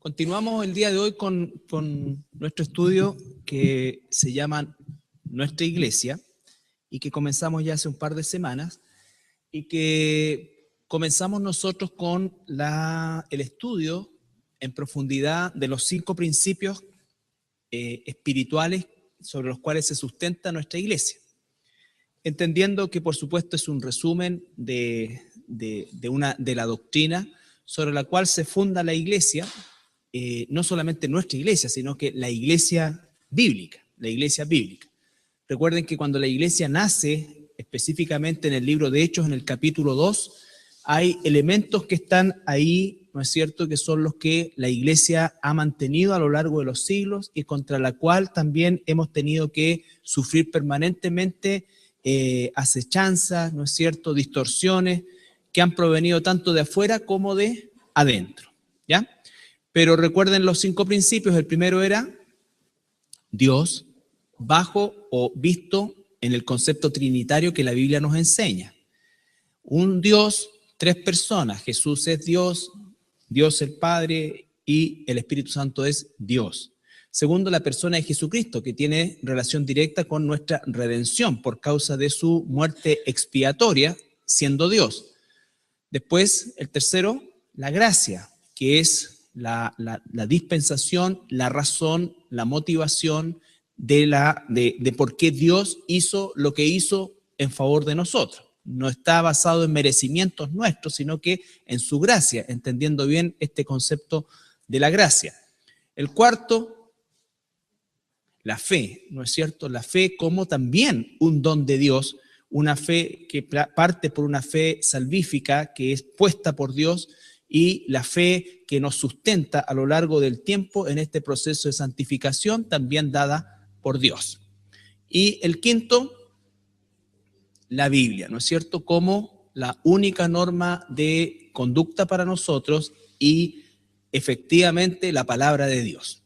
Continuamos el día de hoy con nuestro estudio que se llama Nuestra Iglesia y que comenzamos ya hace un par de semanas y que comenzamos nosotros con el estudio en profundidad de los 5 principios espirituales sobre los cuales se sustenta nuestra iglesia. Entendiendo que por supuesto es un resumen de la doctrina sobre la cual se funda la iglesia, no solamente nuestra iglesia, sino que la iglesia bíblica, Recuerden que cuando la iglesia nace, específicamente en el libro de Hechos, en el capítulo 2, hay elementos que están ahí, ¿no es cierto?, que son los que la iglesia ha mantenido a lo largo de los siglos y contra la cual también hemos tenido que sufrir permanentemente acechanzas, ¿no es cierto?, distorsiones que han provenido tanto de afuera como de adentro, ¿ya? Pero recuerden los 5 principios. El primero era Dios bajo o visto en el concepto trinitario que la Biblia nos enseña. Un Dios, 3 personas. Jesús es Dios, Dios el Padre y el Espíritu Santo es Dios. Segundo, la persona de Jesucristo, que tiene relación directa con nuestra redención por causa de su muerte expiatoria, siendo Dios. Después, el tercero, la gracia, que es la dispensación, la razón, la motivación de por qué Dios hizo lo que hizo en favor de nosotros. No está basado en merecimientos nuestros, sino que en su gracia, entendiendo bien este concepto de la gracia. El cuarto, la fe, ¿no es cierto? La fe como también un don de Dios, una fe que parte por una fe salvífica que es puesta por Dios y la fe que nos sustenta a lo largo del tiempo en este proceso de santificación también dada por Dios. Y el quinto, la Biblia, ¿no es cierto?, como la única norma de conducta para nosotros y efectivamente la palabra de Dios,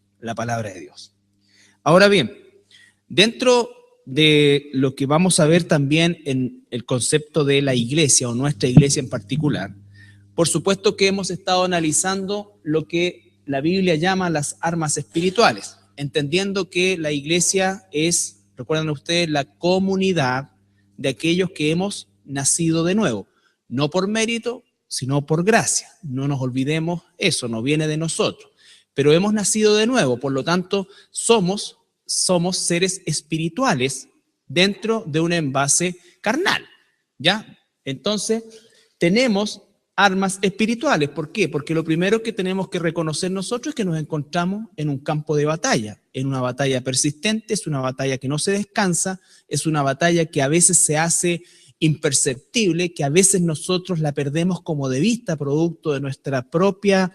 Ahora bien, dentro de lo que vamos a ver también en el concepto de la iglesia o nuestra iglesia en particular, por supuesto que hemos estado analizando lo que la Biblia llama las armas espirituales, entendiendo que la iglesia es, recuerdan ustedes, la comunidad de aquellos que hemos nacido de nuevo, no por mérito, sino por gracia. No nos olvidemos eso, no viene de nosotros, pero hemos nacido de nuevo, por lo tanto somos seres espirituales dentro de un envase carnal, ¿ya? Entonces tenemos armas espirituales. ¿Por qué? Porque lo primero que tenemos que reconocer nosotros es que nos encontramos en un campo de batalla, en una batalla persistente, es una batalla que no se descansa, es una batalla que a veces se hace imperceptible, que a veces nosotros la perdemos como de vista, producto de nuestra propia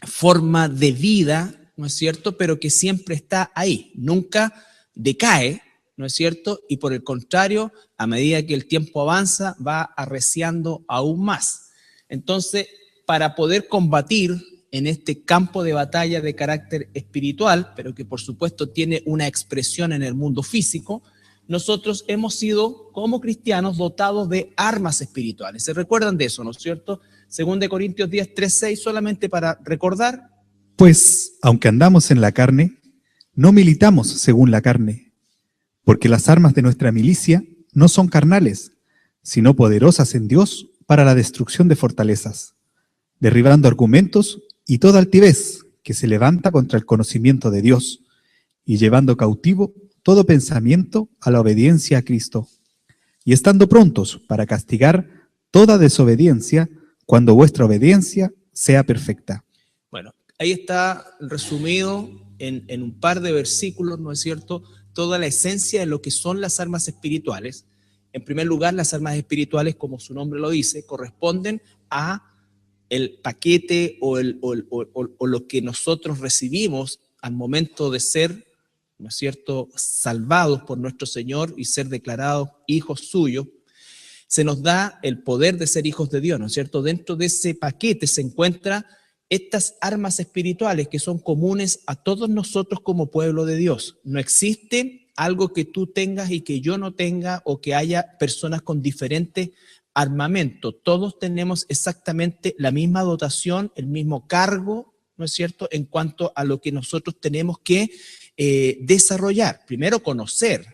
forma de vida, ¿no es cierto?, pero que siempre está ahí, nunca decae, ¿no es cierto?, y por el contrario, a medida que el tiempo avanza, va arreciando aún más. Entonces, para poder combatir en este campo de batalla de carácter espiritual, pero que por supuesto tiene una expresión en el mundo físico, nosotros hemos sido, como cristianos, dotados de armas espirituales. ¿Se recuerdan de eso, no es cierto? 2 Corintios 10, 3, 6, solamente para recordar. Pues, aunque andamos en la carne, no militamos según la carne, porque las armas de nuestra milicia no son carnales, sino poderosas en Dios para la destrucción de fortalezas, derribando argumentos y toda altivez que se levanta contra el conocimiento de Dios, y llevando cautivo todo pensamiento a la obediencia a Cristo, y estando prontos para castigar toda desobediencia cuando vuestra obediencia sea perfecta. Bueno, ahí está resumido en un par de versículos, ¿no es cierto?, toda la esencia de lo que son las armas espirituales. En primer lugar, las armas espirituales, como su nombre lo dice, corresponden a el paquete o lo que nosotros recibimos al momento de ser, ¿no es cierto?, salvados por nuestro Señor y ser declarados hijos suyos. Se nos da el poder de ser hijos de Dios, ¿no es cierto? Dentro de ese paquete se encuentran estas armas espirituales que son comunes a todos nosotros como pueblo de Dios. No existe algo que tú tengas y que yo no tenga, o que haya personas con diferentes armamento. Todos tenemos exactamente la misma dotación, el mismo cargo ¿no es cierto?, en cuanto a lo que nosotros tenemos que desarrollar. Primero conocer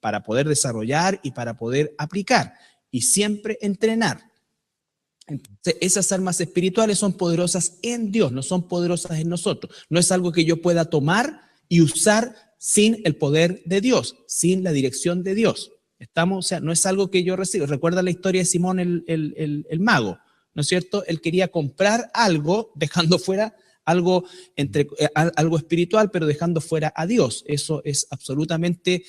para poder desarrollar y para poder aplicar, y siempre entrenar. Entonces, esas armas espirituales son poderosas en Dios, no son poderosas en nosotros. No es algo que yo pueda tomar y usar sin el poder de Dios, sin la dirección de Dios. O sea, no es algo que yo recibo. Recuerda la historia de Simón el mago, ¿no es cierto? Él quería comprar algo dejando fuera algo espiritual, pero dejando fuera a Dios. Eso es absolutamente,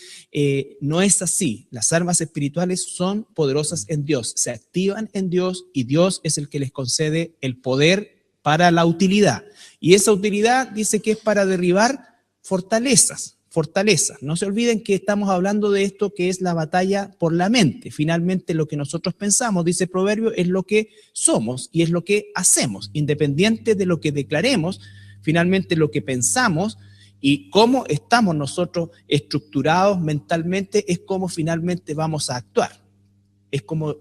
no es así. Las armas espirituales son poderosas en Dios, se activan en Dios y Dios es el que les concede el poder para la utilidad. Y esa utilidad dice que es para derribar fortalezas. No se olviden que estamos hablando de esto que es la batalla por la mente. Finalmente lo que nosotros pensamos, dice Proverbio, es lo que somos y es lo que hacemos. Independiente de lo que declaremos, finalmente lo que pensamos y cómo estamos nosotros estructurados mentalmente es cómo finalmente vamos a actuar. Es como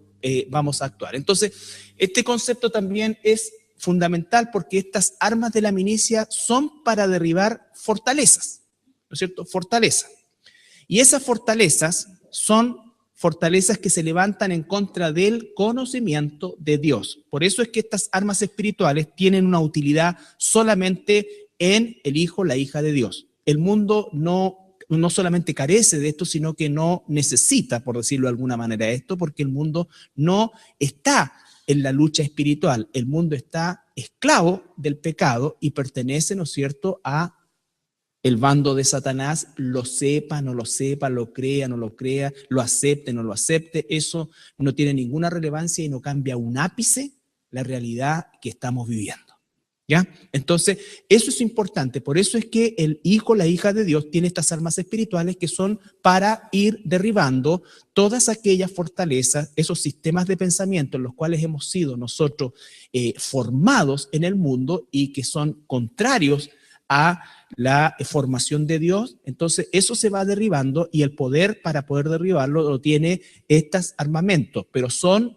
vamos a actuar. Entonces, este concepto también es fundamental porque estas armas de la milicia son para derribar fortalezas. ¿No es cierto? Fortaleza. Y esas fortalezas son fortalezas que se levantan en contra del conocimiento de Dios. Por eso es que estas armas espirituales tienen una utilidad solamente en el Hijo, la hija de Dios. El mundo no solamente carece de esto, sino que no necesita, por decirlo de alguna manera, esto, porque el mundo no está en la lucha espiritual. El mundo está esclavo del pecado y pertenece, ¿no es cierto?, a el bando de Satanás, lo sepa, no lo sepa, lo crea, no lo crea, lo acepte, no lo acepte, eso no tiene ninguna relevancia y no cambia un ápice la realidad que estamos viviendo. ¿Ya? Entonces, eso es importante, por eso es que el Hijo, la hija de Dios, tiene estas armas espirituales que son para ir derribando todas aquellas fortalezas, esos sistemas de pensamiento en los cuales hemos sido nosotros formados en el mundo y que son contrarios a la formación de Dios. Entonces eso se va derribando y el poder para poder derribarlo lo tiene estos armamentos, pero son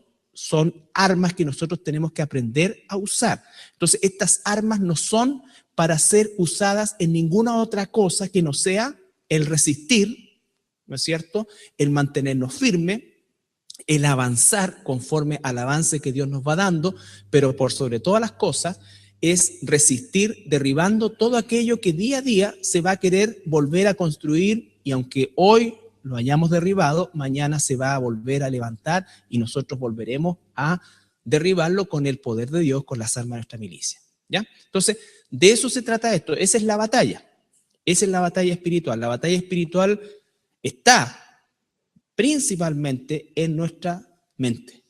armas que nosotros tenemos que aprender a usar. Entonces estas armas no son para ser usadas en ninguna otra cosa que no sea el resistir, ¿no es cierto?, el mantenernos firmes, el avanzar conforme al avance que Dios nos va dando, pero por sobre todas las cosas es resistir derribando todo aquello que día a día se va a querer volver a construir y aunque hoy lo hayamos derribado, mañana se va a volver a levantar y nosotros volveremos a derribarlo con el poder de Dios, con las armas de nuestra milicia. ¿Ya? Entonces, de eso se trata esto. Esa es la batalla. Esa es la batalla espiritual. La batalla espiritual está principalmente en nuestra mente.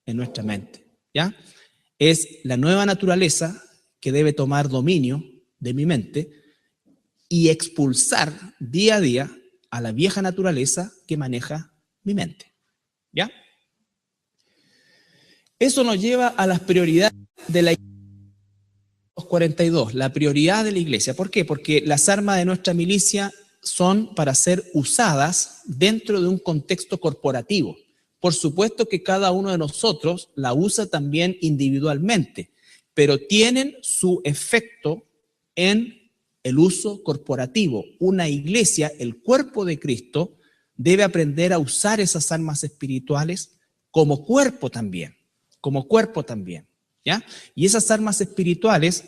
En nuestra mente. ¿Ya? Es la nueva naturaleza que debe tomar dominio de mi mente y expulsar día a día a la vieja naturaleza que maneja mi mente. ¿Ya? Eso nos lleva a las prioridades de la iglesia. 42, la prioridad de la iglesia. ¿Por qué? Porque las armas de nuestra milicia son para ser usadas dentro de un contexto corporativo. Por supuesto que cada uno de nosotros la usa también individualmente, pero tienen su efecto en el uso corporativo. Una iglesia, el cuerpo de Cristo, debe aprender a usar esas armas espirituales como cuerpo también, ¿ya? Y esas armas espirituales,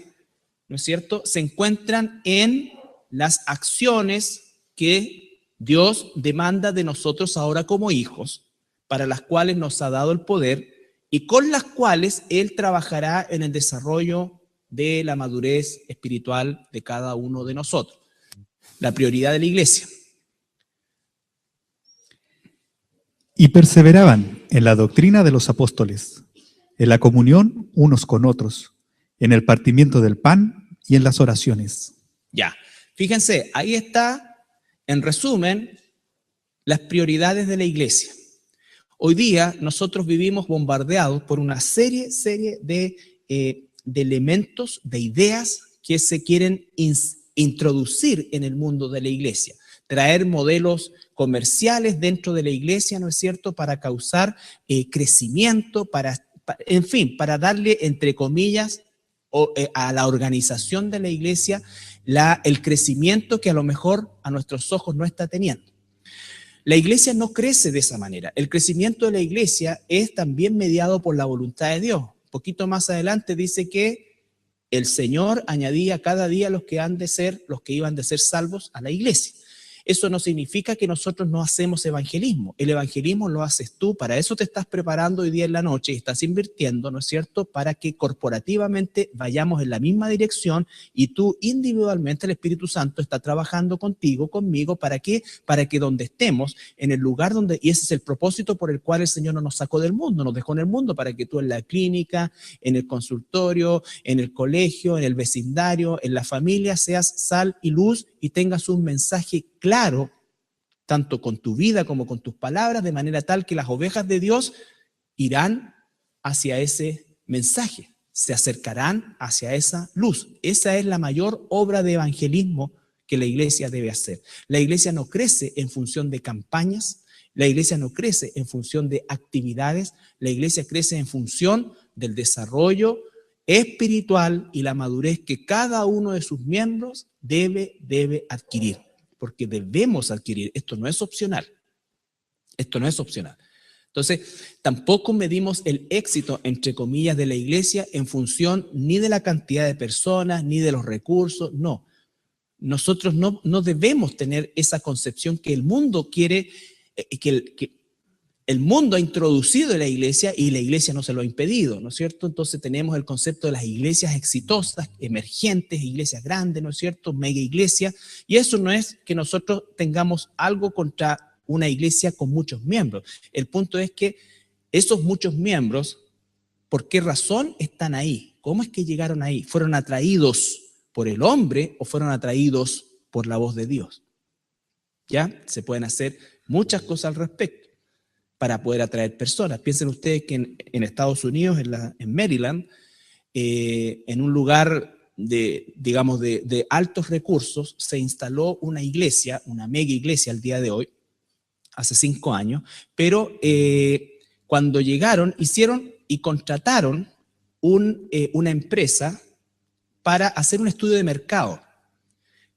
¿no es cierto?, se encuentran en las acciones que Dios demanda de nosotros ahora como hijos, para las cuales nos ha dado el poder y con las cuales Él trabajará en el desarrollo de la madurez espiritual de cada uno de nosotros. La prioridad de la iglesia. Y perseveraban en la doctrina de los apóstoles, en la comunión unos con otros, en el partimiento del pan y en las oraciones. Ya, fíjense, ahí está, en resumen, las prioridades de la iglesia. Hoy día nosotros vivimos bombardeados por una serie de elementos, de ideas que se quieren introducir en el mundo de la iglesia. Traer modelos comerciales dentro de la iglesia, ¿no es cierto?, para causar crecimiento, en fin, para darle, entre comillas, a la organización de la iglesia el crecimiento que a lo mejor a nuestros ojos no está teniendo. La iglesia no crece de esa manera. El crecimiento de la iglesia es también mediado por la voluntad de Dios. Un poquito más adelante dice que el Señor añadía cada día los que iban de ser salvos a la iglesia. Eso no significa que nosotros no hacemos evangelismo. El evangelismo lo haces tú, para eso te estás preparando hoy día en la noche y estás invirtiendo, ¿no es cierto?, para que corporativamente vayamos en la misma dirección y tú individualmente, el Espíritu Santo está trabajando contigo, conmigo, ¿para qué? Para que donde estemos, en el lugar donde, y ese es el propósito por el cual el Señor no nos sacó del mundo, nos dejó en el mundo, para que tú en la clínica, en el consultorio, en el colegio, en el vecindario, en la familia, seas sal y luz y tengas un mensaje claro, tanto con tu vida como con tus palabras, de manera tal que las ovejas de Dios irán hacia ese mensaje, se acercarán hacia esa luz. Esa es la mayor obra de evangelismo que la iglesia debe hacer. La iglesia no crece en función de campañas, la iglesia no crece en función de actividades, la iglesia crece en función del desarrollo espiritual y la madurez que cada uno de sus miembros debe adquirir, porque debemos adquirir. Esto no es opcional. Esto no es opcional. Entonces, tampoco medimos el éxito, entre comillas, de la iglesia en función ni de la cantidad de personas, ni de los recursos, no. Nosotros no debemos tener esa concepción que el mundo quiere, que el mundo ha introducido en la iglesia y la iglesia no se lo ha impedido, ¿no es cierto? Entonces tenemos el concepto de las iglesias exitosas, emergentes, iglesias grandes, ¿no es cierto? Mega iglesias, y eso no es que nosotros tengamos algo contra una iglesia con muchos miembros. El punto es que esos muchos miembros, ¿por qué razón están ahí? ¿Cómo es que llegaron ahí? ¿Fueron atraídos por el hombre o fueron atraídos por la voz de Dios? ¿Ya? Se pueden hacer muchas cosas al respecto para poder atraer personas. Piensen ustedes que en Estados Unidos, en Maryland, en un lugar de altos recursos, se instaló una iglesia, una mega iglesia al día de hoy, hace 5 años, pero cuando llegaron, hicieron y contrataron una empresa para hacer un estudio de mercado.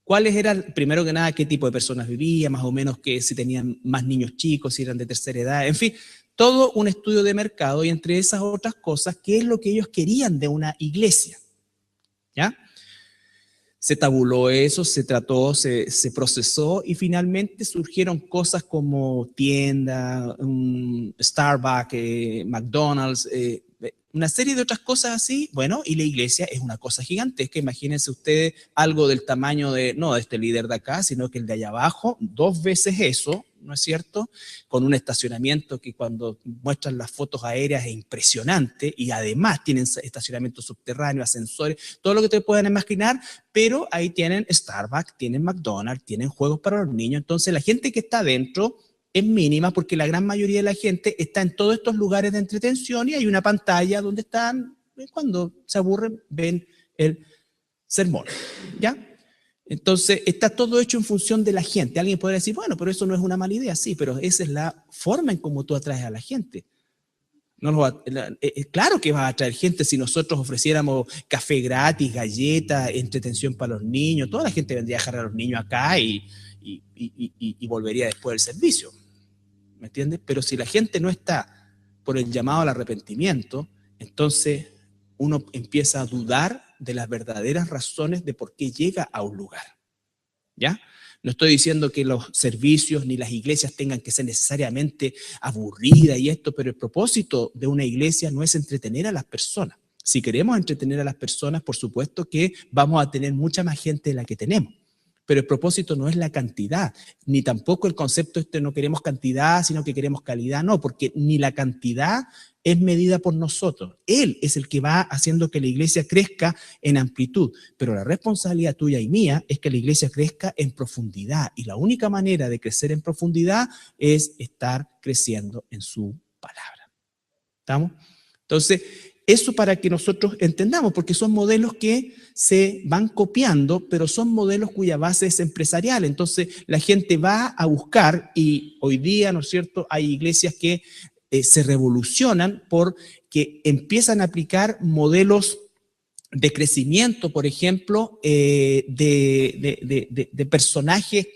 ¿Cuáles eran, primero que nada, qué tipo de personas vivían, más o menos que si tenían más niños chicos, si eran de tercera edad, en fin, todo un estudio de mercado y entre esas otras cosas, qué es lo que ellos querían de una iglesia, ¿ya? Se tabuló eso, se trató, se procesó y finalmente surgieron cosas como tienda, Starbucks, McDonald's, una serie de otras cosas así. Bueno, y la iglesia es una cosa gigantesca. Imagínense ustedes algo del tamaño no de este líder de acá, sino que el de allá abajo, 2 veces eso, ¿no es cierto? Con un estacionamiento que cuando muestran las fotos aéreas es impresionante y además tienen estacionamiento subterráneo, ascensores, todo lo que te puedan imaginar, pero ahí tienen Starbucks, tienen McDonald's, tienen juegos para los niños. Entonces la gente que está adentro es mínima porque la gran mayoría de la gente está en todos estos lugares de entretención y hay una pantalla donde están, cuando se aburren, ven el sermón, ¿ya? Entonces está todo hecho en función de la gente. Alguien podría decir, bueno, pero eso no es una mala idea, sí, pero esa es la forma en cómo tú atraes a la gente. Claro que va a atraer gente si nosotros ofreciéramos café gratis, galletas, entretención para los niños, toda la gente vendría a dejar a los niños acá y volvería después del servicio. ¿Me entiendes? Pero si la gente no está por el llamado al arrepentimiento, entonces uno empieza a dudar de las verdaderas razones de por qué llega a un lugar. ¿Ya? No estoy diciendo que los servicios ni las iglesias tengan que ser necesariamente aburridas y esto, pero el propósito de una iglesia no es entretener a las personas. Si queremos entretener a las personas, por supuesto que vamos a tener mucha más gente de la que tenemos. Pero el propósito no es la cantidad, ni tampoco el concepto no queremos cantidad, sino que queremos calidad, no, porque ni la cantidad es medida por nosotros. Él es el que va haciendo que la iglesia crezca en amplitud, pero la responsabilidad tuya y mía es que la iglesia crezca en profundidad, y la única manera de crecer en profundidad es estar creciendo en su palabra. ¿Estamos? Entonces, eso para que nosotros entendamos, porque son modelos que se van copiando, pero son modelos cuya base es empresarial. Entonces la gente va a buscar, y hoy día, ¿no es cierto?, hay iglesias que se revolucionan porque empiezan a aplicar modelos de crecimiento, por ejemplo, de personajes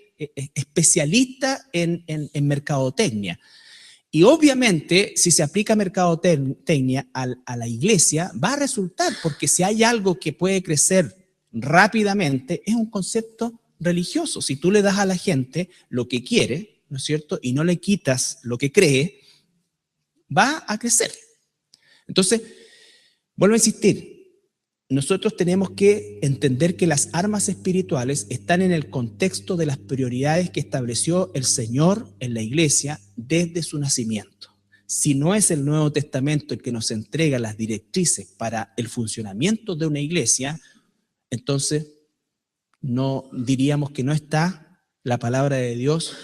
especialistas en mercadotecnia. Y obviamente, si se aplica mercadotecnia a la iglesia, va a resultar, porque si hay algo que puede crecer rápidamente, es un concepto religioso. Si tú le das a la gente lo que quiere, ¿no es cierto?, y no le quitas lo que cree, va a crecer. Entonces, vuelvo a insistir, nosotros tenemos que entender que las armas espirituales están en el contexto de las prioridades que estableció el Señor en la iglesia desde su nacimiento. Si no es el Nuevo Testamento el que nos entrega las directrices para el funcionamiento de una iglesia, entonces no diríamos que no está la palabra de Dios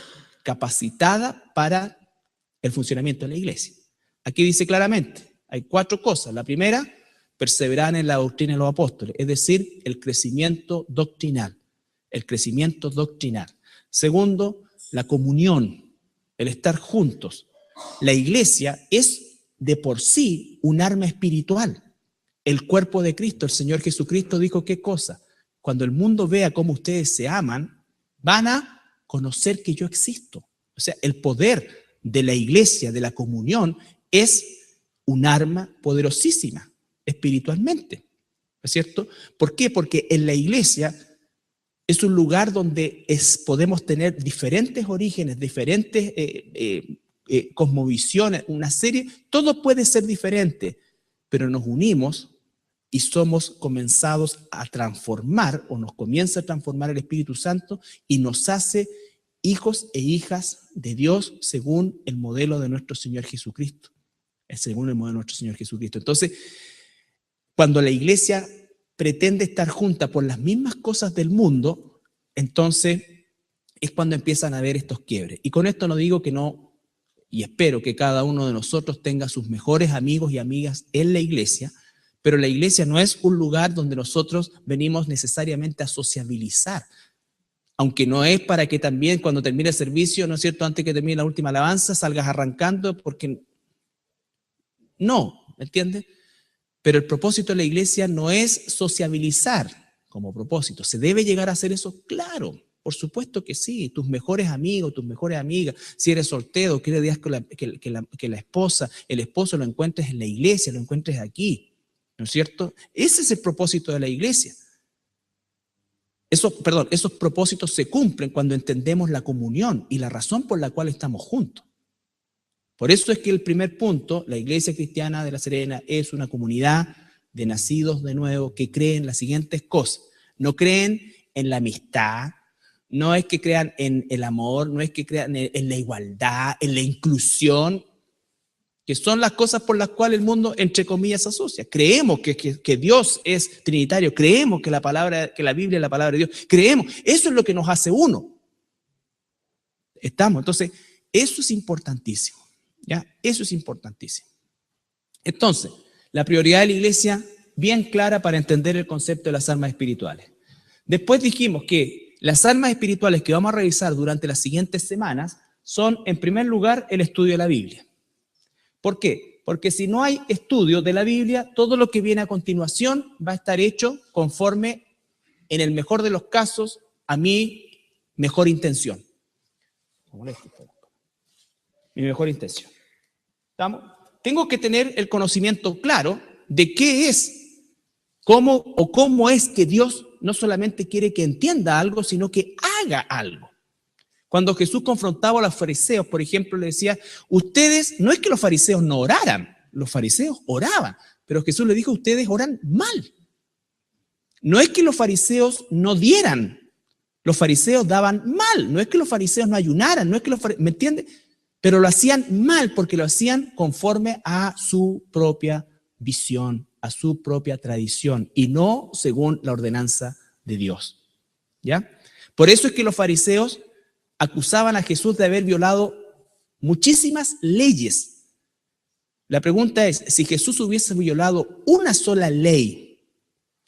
capacitada para el funcionamiento de la iglesia. Aquí dice claramente, hay 4 cosas. La primera, perseverar en la doctrina de los apóstoles, es decir, el crecimiento doctrinal. El crecimiento doctrinal. Segundo, la comunión, el estar juntos. La iglesia es de por sí un arma espiritual. El cuerpo de Cristo, el Señor Jesucristo dijo ¿qué cosa? Cuando el mundo vea cómo ustedes se aman, van a conocer que yo existo. O sea, el poder de la iglesia, de la comunión, es un arma poderosísima espiritualmente, ¿no es cierto? ¿Por qué? Porque en la iglesia es un lugar donde podemos tener diferentes orígenes, diferentes cosmovisiones, una serie, todo puede ser diferente, pero nos unimos y somos comenzados a transformar, o nos comienza a transformar el Espíritu Santo y nos hace hijos e hijas de Dios según el modelo de nuestro Señor Jesucristo. Según el modelo de nuestro Señor Jesucristo. Entonces, cuando la iglesia pretende estar junta por las mismas cosas del mundo, entonces es cuando empiezan a haber estos quiebres. Y con esto no digo que no, y espero que cada uno de nosotros tenga sus mejores amigos y amigas en la iglesia, pero la iglesia no es un lugar donde nosotros venimos necesariamente a sociabilizar, aunque no es para que también cuando termine el servicio, ¿no es cierto?, antes que termine la última alabanza, salgas arrancando, porque no, ¿me entiendes? Pero el propósito de la iglesia no es sociabilizar como propósito. ¿Se debe llegar a hacer eso? Claro, por supuesto que sí. Tus mejores amigos, tus mejores amigas, si eres soltero, quiere decir que la esposa, el esposo lo encuentres en la iglesia, lo encuentres aquí, ¿no es cierto? Ese es el propósito de la iglesia. Esos propósitos se cumplen cuando entendemos la comunión y la razón por la cual estamos juntos. Por eso es que el primer punto, la Iglesia Cristiana de La Serena es una comunidad de nacidos de nuevo que creen las siguientes cosas. No creen en la amistad, no es que crean en el amor, no es que crean en la igualdad, en la inclusión, que son las cosas por las cuales el mundo, entre comillas, se asocia. Creemos que Dios es trinitario, creemos que la Biblia es la palabra de Dios, creemos, eso es lo que nos hace uno. Entonces, eso es importantísimo. ¿Ya? Eso es importantísimo. Entonces, la prioridad de la iglesia, bien clara para entender el concepto de las armas espirituales. Después dijimos que las armas espirituales que vamos a revisar durante las siguientes semanas son, en primer lugar, el estudio de la Biblia. ¿Por qué? Porque si no hay estudio de la Biblia, todo lo que viene a continuación va a estar hecho conforme, en el mejor de los casos, a mi mejor intención. Mi mejor intención. ¿Estamos? Tengo que tener el conocimiento claro de qué es, cómo es que Dios no solamente quiere que entienda algo, sino que haga algo. Cuando Jesús confrontaba a los fariseos, por ejemplo, le decía, ustedes, no es que los fariseos no oraran, los fariseos oraban, pero Jesús le dijo, ustedes oran mal. No es que los fariseos no dieran, los fariseos daban mal, no es que los fariseos no ayunaran, no es que ¿me entiende? Pero lo hacían mal porque lo hacían conforme a su propia visión, a su propia tradición y no según la ordenanza de Dios. ¿Ya? Por eso es que los fariseos acusaban a Jesús de haber violado muchísimas leyes. La pregunta es, si Jesús hubiese violado una sola ley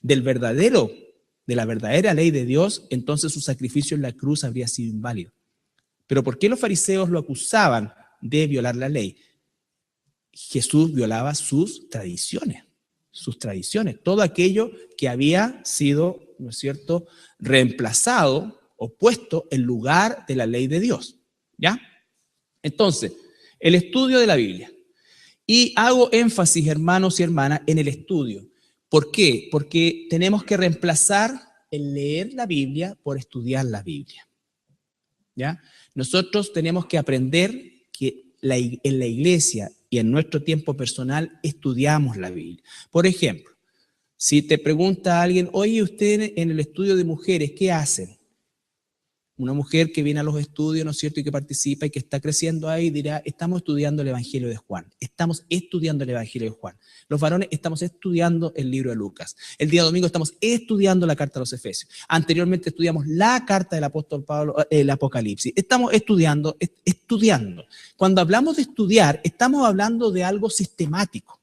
de la verdadera ley de Dios, entonces su sacrificio en la cruz habría sido inválido. Pero ¿por qué los fariseos lo acusaban de violar la ley? Jesús violaba sus tradiciones, sus tradiciones, todo aquello que había sido, ¿no es cierto?, reemplazado o puesto en lugar de la ley de Dios, ¿ya? Entonces, el estudio de la Biblia. Y hago énfasis, hermanos y hermanas, en el estudio. ¿Por qué? Porque tenemos que reemplazar el leer la Biblia por estudiar la Biblia, ¿ya? Nosotros tenemos que aprender que en la iglesia y en nuestro tiempo personal estudiamos la Biblia. Por ejemplo, si te pregunta alguien, oye, usted en el estudio de mujeres, ¿qué hacen? Una mujer que viene a los estudios, ¿no es cierto?, y que participa y que está creciendo ahí, dirá, estamos estudiando el Evangelio de Juan, estamos estudiando el Evangelio de Juan. Los varones estamos estudiando el libro de Lucas. El día domingo estamos estudiando la carta a los Efesios. Anteriormente estudiamos la carta del apóstol Pablo, el Apocalipsis. Estamos estudiando. Cuando hablamos de estudiar, estamos hablando de algo sistemático.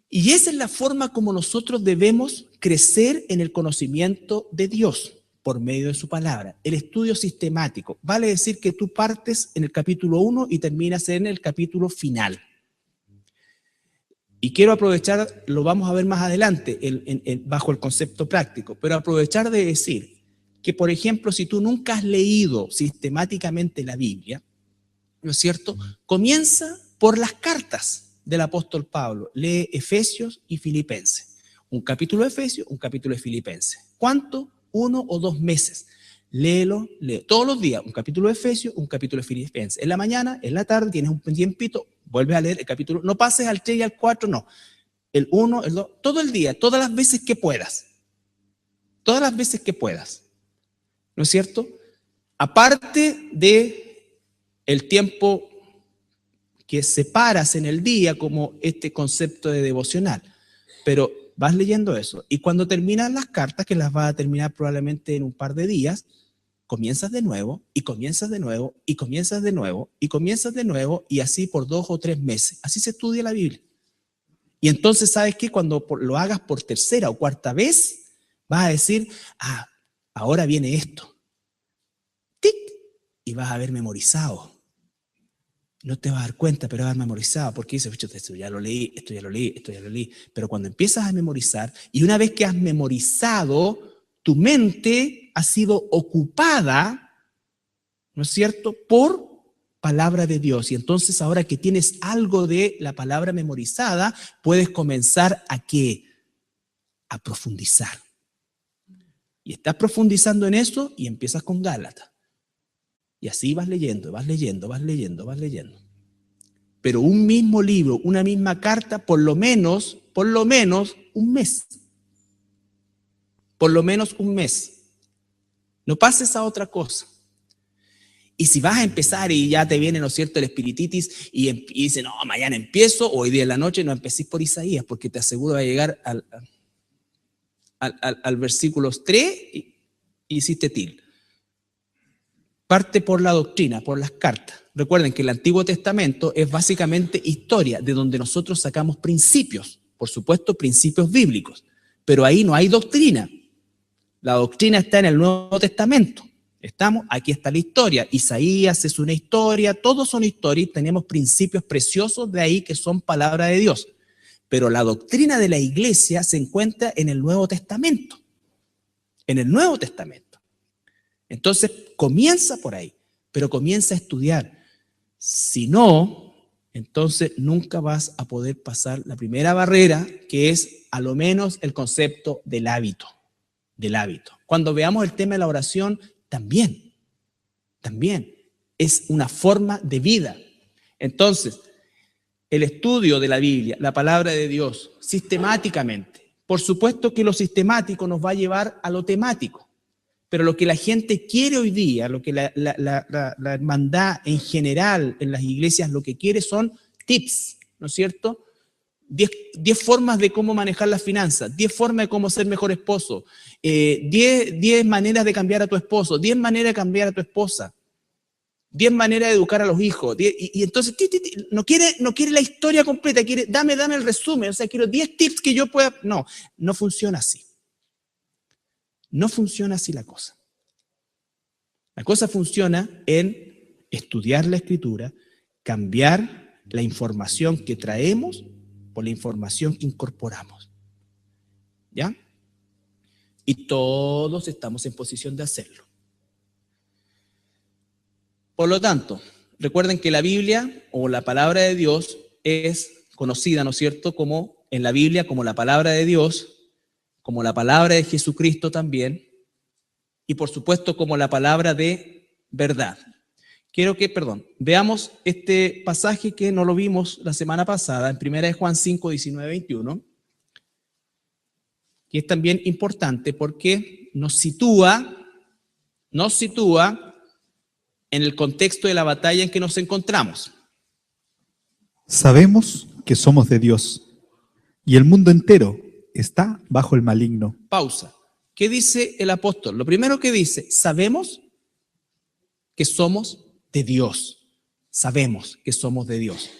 Y esa es la forma como nosotros debemos crecer en el conocimiento de Dios, por medio de su palabra. El estudio sistemático. Vale decir que tú partes en el capítulo 1 y terminas en el capítulo final. Y quiero aprovechar, lo vamos a ver más adelante, bajo el concepto práctico, pero aprovechar de decir que, por ejemplo, si tú nunca has leído sistemáticamente la Biblia, ¿no es cierto?, comienza por las cartas del apóstol Pablo. Lee Efesios y Filipenses. Un capítulo de Efesios, un capítulo de Filipenses. ¿Cuánto? 1 o 2 meses. Léelo, lee todos los días un capítulo de Efesios, un capítulo de Filipenses. En la mañana, en la tarde, tienes un tiempito, vuelves a leer el capítulo. No pases al 3 y al 4, no. El 1, el 2, todo el día, todas las veces que puedas. Todas las veces que puedas. ¿No es cierto? Aparte de el tiempo que separas en el día como este concepto de devocional. Pero vas leyendo eso. Y cuando terminas las cartas, que las vas a terminar probablemente en un par de días, comienzas de nuevo, y comienzas de nuevo, y comienzas de nuevo, y comienzas de nuevo, y así por 2 o 3 meses. Así se estudia la Biblia. Y entonces, ¿sabes qué? Cuando lo hagas por tercera o cuarta vez, vas a decir, ahora viene esto. ¡Tic! Y vas a haber memorizado. No te vas a dar cuenta, pero vas a haber memorizado, porque dices, esto ya lo leí, esto ya lo leí, esto ya lo leí. Pero cuando empiezas a memorizar, y una vez que has memorizado, tu mente ha sido ocupada, ¿no es cierto?, por palabra de Dios. Y entonces ahora que tienes algo de la palabra memorizada, puedes comenzar ¿a qué? A profundizar. Y estás profundizando en eso y empiezas con Gálatas. Y así vas leyendo, vas leyendo, vas leyendo, vas leyendo. Pero un mismo libro, una misma carta, por lo menos un mes. Por lo menos un mes. No pases a otra cosa. Y si vas a empezar y ya te viene, ¿no es cierto?, el espirititis y dices, no, mañana empiezo, o hoy día en la noche, no empecés por Isaías, porque te aseguro va a llegar al versículo 3 y hiciste til. Parte por la doctrina, por las cartas. Recuerden que el Antiguo Testamento es básicamente historia, de donde nosotros sacamos principios, por supuesto, principios bíblicos, pero ahí no hay doctrina. La doctrina está en el Nuevo Testamento. Aquí está la historia. Isaías es una historia, todos son historias y tenemos principios preciosos de ahí que son palabra de Dios. Pero la doctrina de la iglesia se encuentra en el Nuevo Testamento. En el Nuevo Testamento. Entonces, comienza por ahí, pero comienza a estudiar. Si no, entonces nunca vas a poder pasar la primera barrera, que es a lo menos el concepto del hábito. Del hábito. Cuando veamos el tema de la oración, también es una forma de vida. Entonces, el estudio de la Biblia, la palabra de Dios, sistemáticamente. Por supuesto que lo sistemático nos va a llevar a lo temático, pero lo que la gente quiere hoy día, lo que la hermandad en general en las iglesias lo que quiere son tips, ¿no es cierto? 10 formas de cómo manejar las finanzas, 10 formas de cómo ser mejor esposo, 10 maneras de cambiar a tu esposo, 10 maneras de cambiar a tu esposa, 10 maneras de educar a los hijos. Y entonces no quiere la historia completa, quiere dame el resumen, o sea, quiero 10 tips que yo pueda. No funciona así. No funciona así la cosa. La cosa funciona en estudiar la Escritura, cambiar la información que traemos por la información que incorporamos. ¿Ya? Y todos estamos en posición de hacerlo. Por lo tanto, recuerden que la Biblia o la palabra de Dios es conocida, ¿no es cierto?, como en la Biblia, como la palabra de Dios, como la palabra de Jesucristo también, y por supuesto como la palabra de verdad. Quiero que, veamos este pasaje que no lo vimos la semana pasada, en 1 Juan 5, 19, 21, que es también importante porque nos sitúa en el contexto de la batalla en que nos encontramos. Sabemos que somos de Dios y el mundo entero está bajo el maligno. Pausa. ¿Qué dice el apóstol? Lo primero que dice, sabemos que somos de Dios. Sabemos que somos de Dios.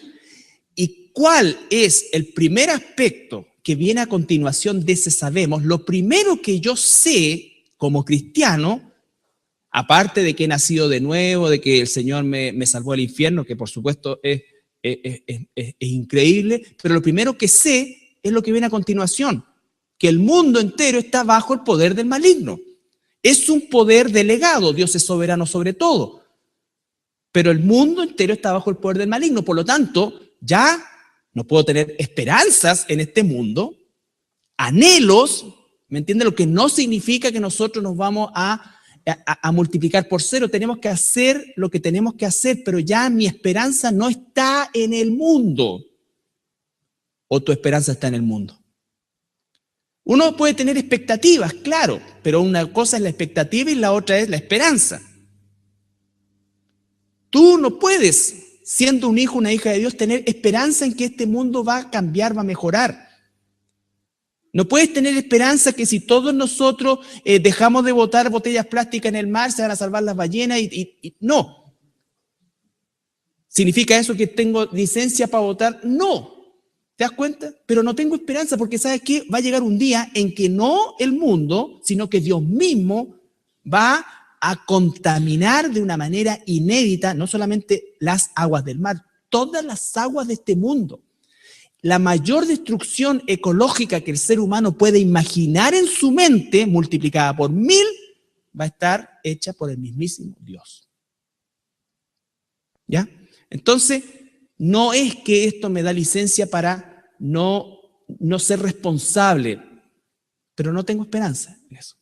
¿Y cuál es el primer aspecto que viene a continuación de ese sabemos? Lo primero que yo sé como cristiano, aparte de que he nacido de nuevo, de que el Señor me salvó del infierno, que por supuesto es increíble, pero lo primero que sé es lo que viene a continuación, que el mundo entero está bajo el poder del maligno. Es un poder delegado, Dios es soberano sobre todo, pero el mundo entero está bajo el poder del maligno. Por lo tanto, ya no puedo tener esperanzas en este mundo, anhelos, ¿me entiende? Lo que no significa que nosotros nos vamos a multiplicar por cero. Tenemos que hacer lo que tenemos que hacer, pero ya mi esperanza no está en el mundo. ¿O tu esperanza está en el mundo? Uno puede tener expectativas, claro, pero una cosa es la expectativa y la otra es la esperanza. Tú no puedes, siendo un hijo, una hija de Dios, tener esperanza en que este mundo va a cambiar, va a mejorar. No puedes tener esperanza que si todos nosotros dejamos de botar botellas plásticas en el mar, se van a salvar las ballenas y no. ¿Significa eso que tengo licencia para votar? No. ¿Te das cuenta? Pero no tengo esperanza porque ¿sabes qué? Va a llegar un día en que no el mundo, sino que Dios mismo va a contaminar de una manera inédita, no solamente las aguas del mar, todas las aguas de este mundo. La mayor destrucción ecológica que el ser humano puede imaginar en su mente, multiplicada por 1000, va a estar hecha por el mismísimo Dios. ¿Ya? Entonces, no es que esto me da licencia para no ser responsable, pero no tengo esperanza en eso.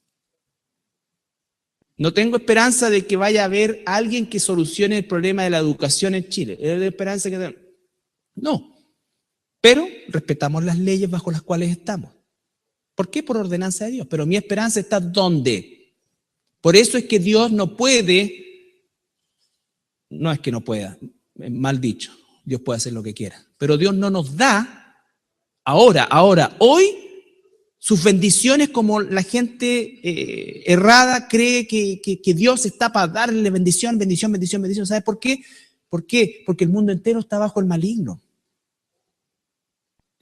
No tengo esperanza de que vaya a haber alguien que solucione el problema de la educación en Chile. ¿Es la esperanza que tengo? No. Pero respetamos las leyes bajo las cuales estamos. ¿Por qué? Por ordenanza de Dios. Pero mi esperanza está ¿dónde? Por eso es que Dios no puede, no es que no pueda, mal dicho, Dios puede hacer lo que quiera, pero Dios no nos da hoy, sus bendiciones como la gente errada cree que Dios está para darle bendición. ¿Sabe por qué? ¿Por qué? Porque el mundo entero está bajo el maligno.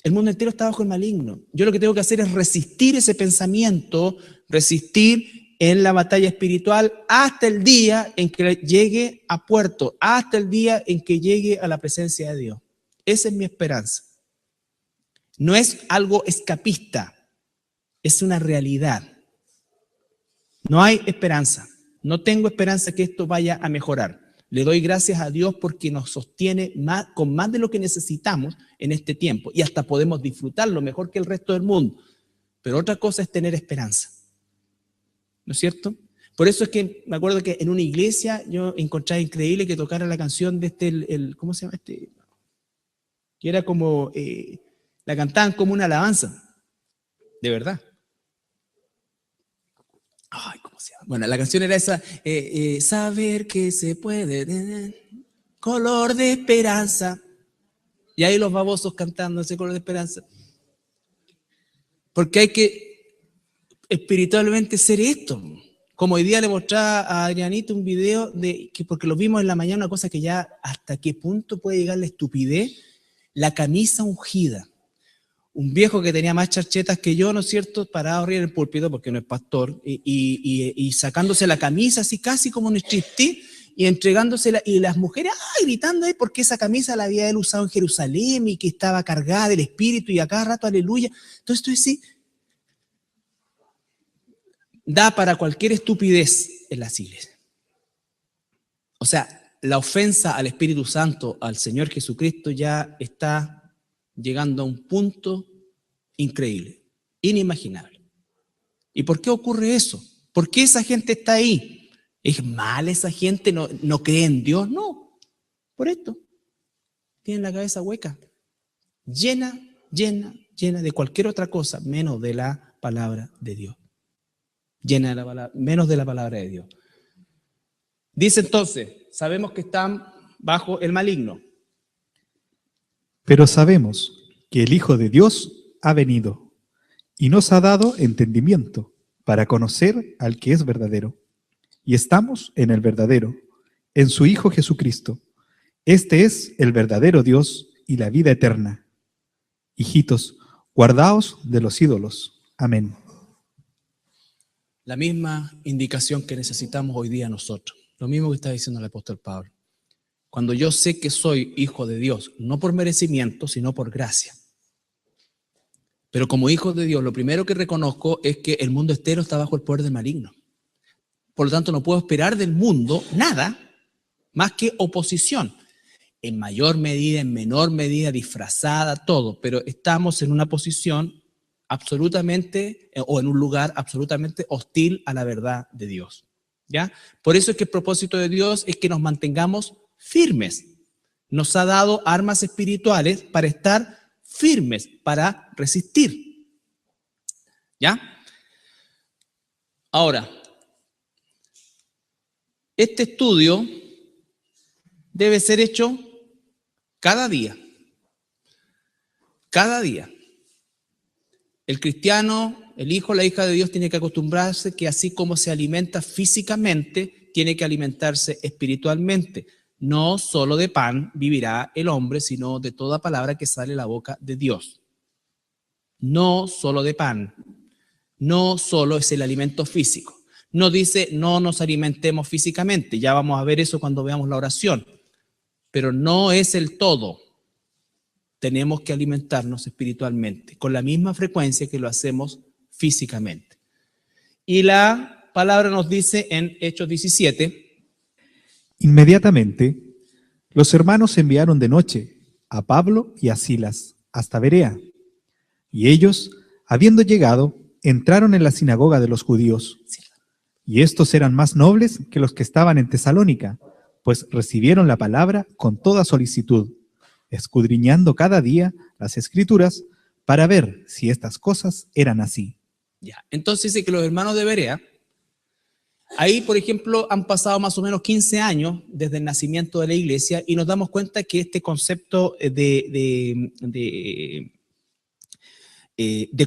El mundo entero está bajo el maligno. Yo lo que tengo que hacer es resistir ese pensamiento, resistir en la batalla espiritual hasta el día en que llegue a puerto, hasta el día en que llegue a la presencia de Dios. Esa es mi esperanza. No es algo escapista, es una realidad. No hay esperanza. No tengo esperanza que esto vaya a mejorar. Le doy gracias a Dios porque nos sostiene con más de lo que necesitamos en este tiempo y hasta podemos disfrutarlo mejor que el resto del mundo. Pero otra cosa es tener esperanza. ¿No es cierto? Por eso es que me acuerdo que en una iglesia yo encontraba increíble que tocara la canción de ¿cómo se llama este? Que era como, la cantaban como una alabanza. De verdad. Ay, ¿cómo se llama? Bueno, la canción era esa, saber que se puede tener color de esperanza. Y ahí los babosos cantando ese color de esperanza. Porque hay que espiritualmente ser esto. Como hoy día le mostraba a Adrianito un video porque lo vimos en la mañana, una cosa que ya hasta qué punto puede llegar la estupidez, la camisa ungida. Un viejo que tenía más charchetas que yo, ¿no es cierto?, parado arriba en el púlpito, porque no es pastor, y sacándose la camisa así casi como un striptease, y entregándosela, y las mujeres gritando ahí porque esa camisa la había él usado en Jerusalén y que estaba cargada del Espíritu y a cada rato aleluya. Entonces tú decís, da para cualquier estupidez en las iglesias. O sea, la ofensa al Espíritu Santo, al Señor Jesucristo, ya está llegando a un punto increíble, inimaginable. ¿Y por qué ocurre eso? ¿Por qué esa gente está ahí? ¿Es mala esa gente? ¿No cree en Dios? No, por esto. Tienen la cabeza hueca, llena de cualquier otra cosa, menos de la palabra de Dios. Llena de la palabra, menos de la palabra de Dios. Dice entonces, sabemos que están bajo el maligno. Pero sabemos que el Hijo de Dios ha venido y nos ha dado entendimiento para conocer al que es verdadero. Y estamos en el verdadero, en su Hijo Jesucristo. Este es el verdadero Dios y la vida eterna. Hijitos, guardaos de los ídolos. Amén. La misma indicación que necesitamos hoy día nosotros. Lo mismo que está diciendo el apóstol Pablo. Cuando yo sé que soy hijo de Dios, no por merecimiento, sino por gracia. Pero como hijo de Dios, lo primero que reconozco es que el mundo entero está bajo el poder del maligno. Por lo tanto, no puedo esperar del mundo nada más que oposición. En mayor medida, en menor medida, disfrazada, todo. Pero estamos en una posición absolutamente, o en un lugar absolutamente hostil a la verdad de Dios. ¿Ya? Por eso es que el propósito de Dios es que nos mantengamos firmes. Nos ha dado armas espirituales para estar firmes, para resistir. ¿Ya? Ahora, este estudio debe ser hecho cada día. Cada día. El cristiano, el hijo, la hija de Dios tiene que acostumbrarse que así como se alimenta físicamente, tiene que alimentarse espiritualmente. No solo de pan vivirá el hombre, sino de toda palabra que sale de la boca de Dios. No solo de pan. No solo es el alimento físico. No dice no nos alimentemos físicamente. Ya vamos a ver eso cuando veamos la oración. Pero no es el todo. Tenemos que alimentarnos espiritualmente, con la misma frecuencia que lo hacemos físicamente. Y la palabra nos dice en Hechos 17. Inmediatamente, los hermanos enviaron de noche a Pablo y a Silas hasta Berea. Y ellos, habiendo llegado, entraron en la sinagoga de los judíos. Y estos eran más nobles que los que estaban en Tesalónica, pues recibieron la palabra con toda solicitud, escudriñando cada día las Escrituras para ver si estas cosas eran así. Ya, entonces dice que los hermanos de Berea, ahí, por ejemplo, han pasado más o menos 15 años desde el nacimiento de la iglesia y nos damos cuenta que este concepto de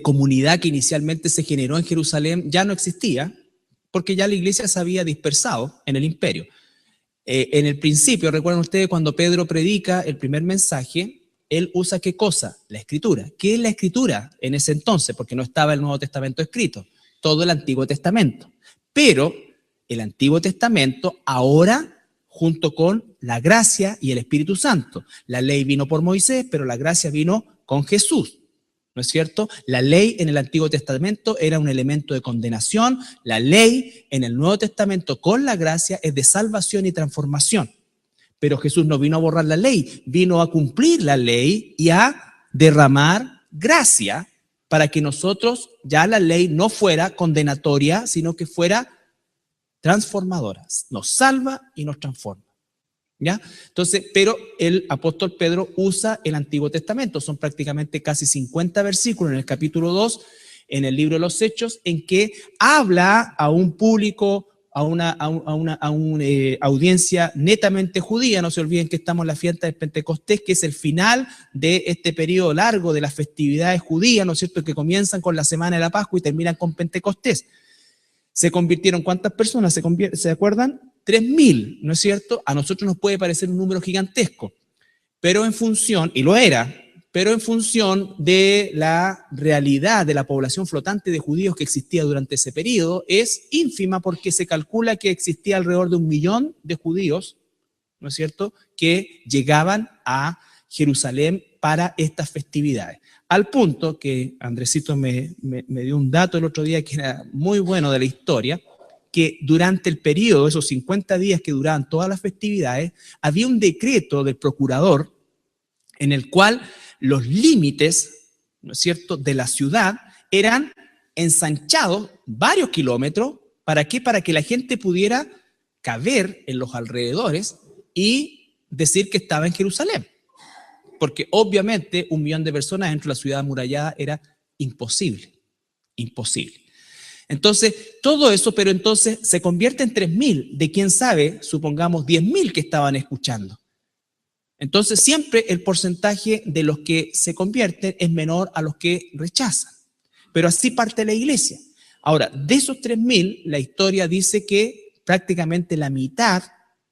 comunidad que inicialmente se generó en Jerusalén ya no existía, porque ya la iglesia se había dispersado en el imperio. En el principio, recuerdan ustedes, cuando Pedro predica el primer mensaje, él usa ¿qué cosa? La Escritura. ¿Qué es la Escritura en ese entonces? Porque no estaba el Nuevo Testamento escrito, todo el Antiguo Testamento. Pero el Antiguo Testamento ahora, junto con la gracia y el Espíritu Santo. La ley vino por Moisés, pero la gracia vino con Jesús. ¿No es cierto? La ley en el Antiguo Testamento era un elemento de condenación. La ley en el Nuevo Testamento con la gracia es de salvación y transformación. Pero Jesús no vino a borrar la ley, vino a cumplir la ley y a derramar gracia para que nosotros ya la ley no fuera condenatoria, sino que fuera transformadora. Nos salva y nos transforma. ¿Ya? Entonces, pero el apóstol Pedro usa el Antiguo Testamento, son prácticamente casi 50 versículos en el capítulo 2, en el libro de los Hechos, en que habla a un público, a una audiencia netamente judía. No se olviden que estamos en la fiesta de Pentecostés, que es el final de este periodo largo de las festividades judías, ¿no es cierto?, que comienzan con la semana de la Pascua y terminan con Pentecostés. ¿Se convirtieron cuántas personas? ¿Se acuerdan? 3.000, ¿no es cierto? A nosotros nos puede parecer un número gigantesco, pero en función, y lo era, pero en función de la realidad de la población flotante de judíos que existía durante ese periodo, es ínfima porque se calcula que existía alrededor de 1 millón de judíos, ¿no es cierto?, que llegaban a Jerusalén para estas festividades. Al punto que Andresito me dio un dato el otro día que era muy bueno de la historia, que durante el periodo, esos 50 días que duraban todas las festividades, había un decreto del procurador en el cual los límites, ¿no es cierto?, de la ciudad eran ensanchados varios kilómetros. ¿Para qué? Para que la gente pudiera caber en los alrededores y decir que estaba en Jerusalén. Porque obviamente 1 millón de personas dentro de la ciudad amurallada era imposible, imposible. Entonces, todo eso, pero entonces se convierte en 3.000, de quién sabe, supongamos 10.000 que estaban escuchando. Entonces, siempre el porcentaje de los que se convierten es menor a los que rechazan. Pero así parte la iglesia. Ahora, de esos 3.000, la historia dice que prácticamente la mitad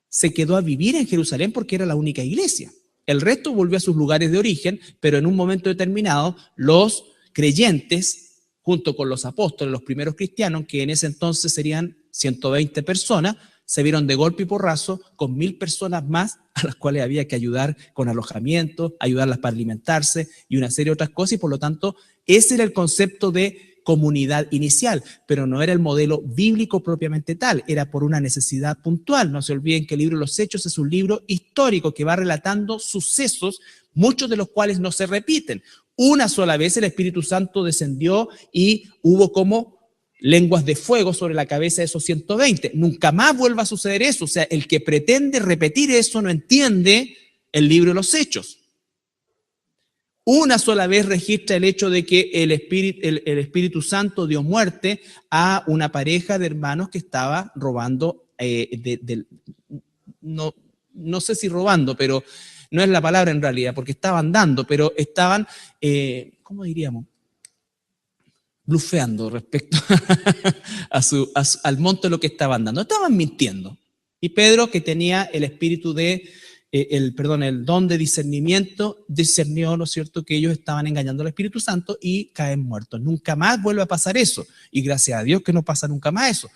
se quedó a vivir en Jerusalén porque era la única iglesia. El resto volvió a sus lugares de origen, pero en un momento determinado, los creyentes, junto con los apóstoles, los primeros cristianos, que en ese entonces serían 120 personas, se vieron de golpe y porrazo con 1.000 personas más a las cuales había que ayudar con alojamiento, ayudarlas para alimentarse y una serie de otras cosas, y por lo tanto ese era el concepto de comunidad inicial, pero no era el modelo bíblico propiamente tal, era por una necesidad puntual. No se olviden que el libro de los Hechos es un libro histórico que va relatando sucesos, muchos de los cuales no se repiten. Una sola vez el Espíritu Santo descendió y hubo como lenguas de fuego sobre la cabeza de esos 120. Nunca más vuelva a suceder eso. O sea, el que pretende repetir eso no entiende el libro de los Hechos. Una sola vez registra el hecho de que el Espíritu Santo dio muerte a una pareja de hermanos que estaba robando, no sé si robando, pero no es la palabra en realidad, porque estaban dando, pero estaban, ¿cómo diríamos? Blufeando respecto al monto de lo que estaban dando. Estaban mintiendo. Y Pedro, que tenía el espíritu de, el don de discernimiento, discernió, ¿no es cierto?, que ellos estaban engañando al Espíritu Santo y caen muertos. Nunca más vuelve a pasar eso. Y gracias a Dios que no pasa nunca más eso.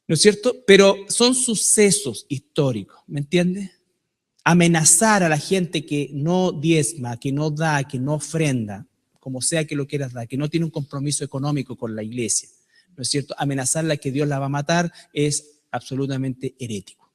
¿No es cierto? Pero son sucesos históricos, ¿me entiendes? Amenazar a la gente que no diezma, que no da, que no ofrenda, como sea que lo quieras dar, que no tiene un compromiso económico con la iglesia, ¿no es cierto? Amenazarla que Dios la va a matar es absolutamente herético.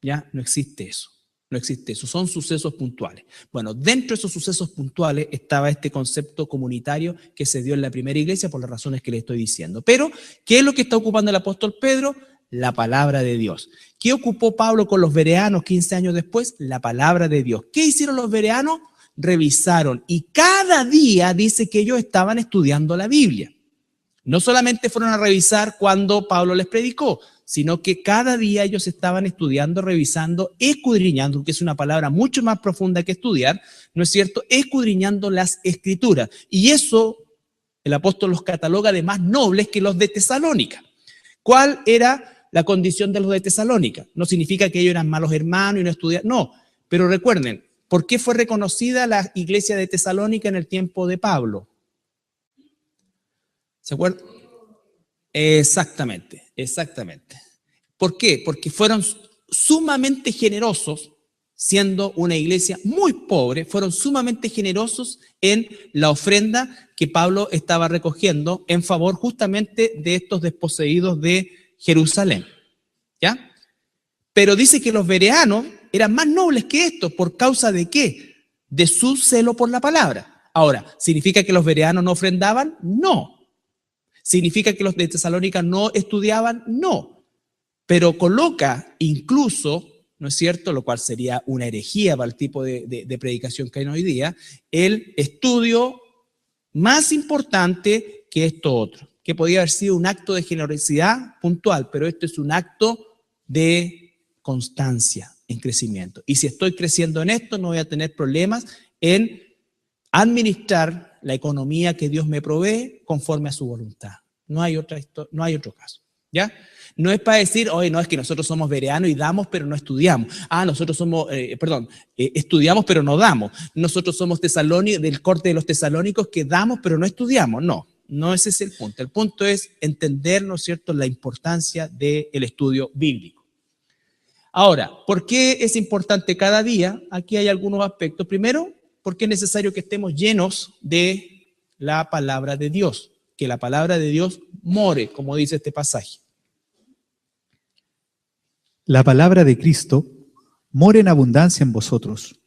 ¿Ya? No existe eso. No existe eso. Son sucesos puntuales. Bueno, dentro de esos sucesos puntuales estaba este concepto comunitario que se dio en la primera iglesia por las razones que le estoy diciendo. Pero, ¿qué es lo que está ocupando el apóstol Pedro? La palabra de Dios. ¿Qué ocupó Pablo con los bereanos 15 años después? La palabra de Dios. ¿Qué hicieron los bereanos? Revisaron y cada día dice que ellos estaban estudiando la Biblia. No solamente fueron a revisar cuando Pablo les predicó, sino que cada día ellos estaban estudiando, revisando, escudriñando, que es una palabra mucho más profunda que estudiar, ¿no es cierto? Escudriñando las escrituras. Y eso el apóstol los cataloga de más nobles que los de Tesalónica. ¿Cuál era la condición de los de Tesalónica? No significa que ellos eran malos hermanos y no estudiaban, no, pero recuerden, ¿por qué fue reconocida la iglesia de Tesalónica en el tiempo de Pablo? ¿Se acuerdan? Exactamente, exactamente. ¿Por qué? Porque fueron sumamente generosos, siendo una iglesia muy pobre, fueron sumamente generosos en la ofrenda que Pablo estaba recogiendo en favor justamente de estos desposeídos de Jerusalén. ¿Ya? Pero dice que los bereanos eran más nobles que estos. ¿Por causa de qué? De su celo por la palabra. Ahora, ¿significa que los bereanos no ofrendaban? No. ¿Significa que los de Tesalónica no estudiaban? No. Pero coloca incluso, ¿no es cierto?, lo cual sería una herejía para el tipo de predicación que hay hoy día, el estudio más importante que esto otro, que podía haber sido un acto de generosidad puntual, pero esto es un acto de constancia en crecimiento. Y si estoy creciendo en esto, no voy a tener problemas en administrar la economía que Dios me provee conforme a su voluntad. No hay otro caso. ¿Ya? No es para decir, oye, no, es que nosotros somos bereanos y damos, pero no estudiamos. Ah, nosotros somos, estudiamos, pero no damos. Nosotros somos del corte de los tesalónicos que damos, pero no estudiamos. No, no ese es el punto. El punto es entender, ¿no es cierto?, la importancia del estudio bíblico. Ahora, ¿por qué es importante cada día? Aquí hay algunos aspectos. Primero, porque es necesario que estemos llenos de la palabra de Dios, que la palabra de Dios more, como dice este pasaje. La palabra de Cristo mora en abundancia en vosotros,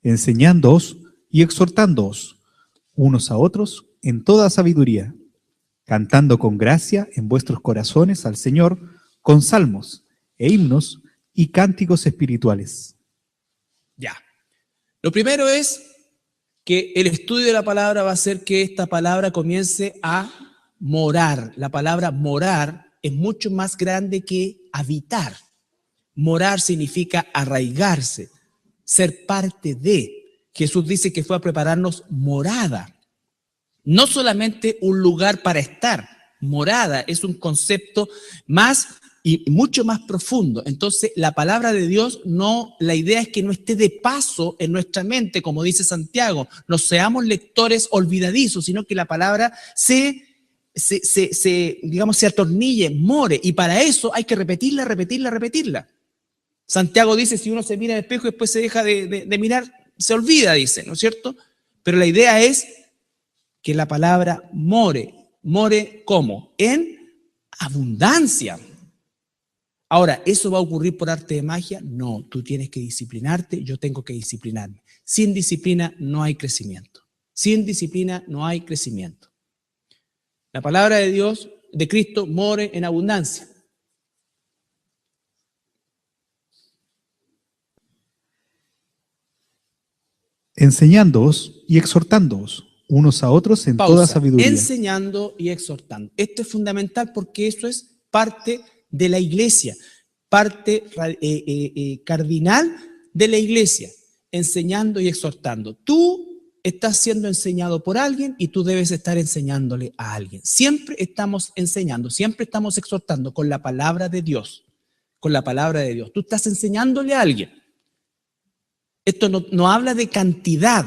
enseñándoos y exhortándoos unos a otros en toda sabiduría, cantando con gracia en vuestros corazones al Señor con salmos e himnos y cánticos espirituales. Ya. Lo primero es que el estudio de la palabra va a hacer que esta palabra comience a morar. La palabra morar es mucho más grande que habitar. Morar significa arraigarse, ser parte de. Jesús dice que fue a prepararnos morada. No solamente un lugar para estar. Morada es un concepto más y mucho más profundo. Entonces, la palabra de Dios, la idea es que no esté de paso en nuestra mente, como dice Santiago, no seamos lectores olvidadizos, sino que la palabra se atornille, more, y para eso hay que repetirla. Santiago dice, si uno se mira en el espejo y después se deja de mirar, se olvida, dice, ¿no es cierto? Pero la idea es que la palabra more ¿cómo? En abundancia. Ahora, ¿eso va a ocurrir por arte de magia? No, tú tienes que disciplinarte, yo tengo que disciplinarme. Sin disciplina no hay crecimiento. Sin disciplina no hay crecimiento. La palabra de Dios, de Cristo, more en abundancia. Enseñándoos y exhortándoos unos a otros en toda sabiduría. Enseñando y exhortando. Esto es fundamental porque eso es parte de la iglesia, parte cardinal de la iglesia, enseñando y exhortando. Tú estás siendo enseñado por alguien y tú debes estar enseñándole a alguien. Siempre estamos enseñando, siempre estamos exhortando con la palabra de Dios, con la palabra de Dios. Tú estás enseñándole a alguien. Esto no habla de cantidad.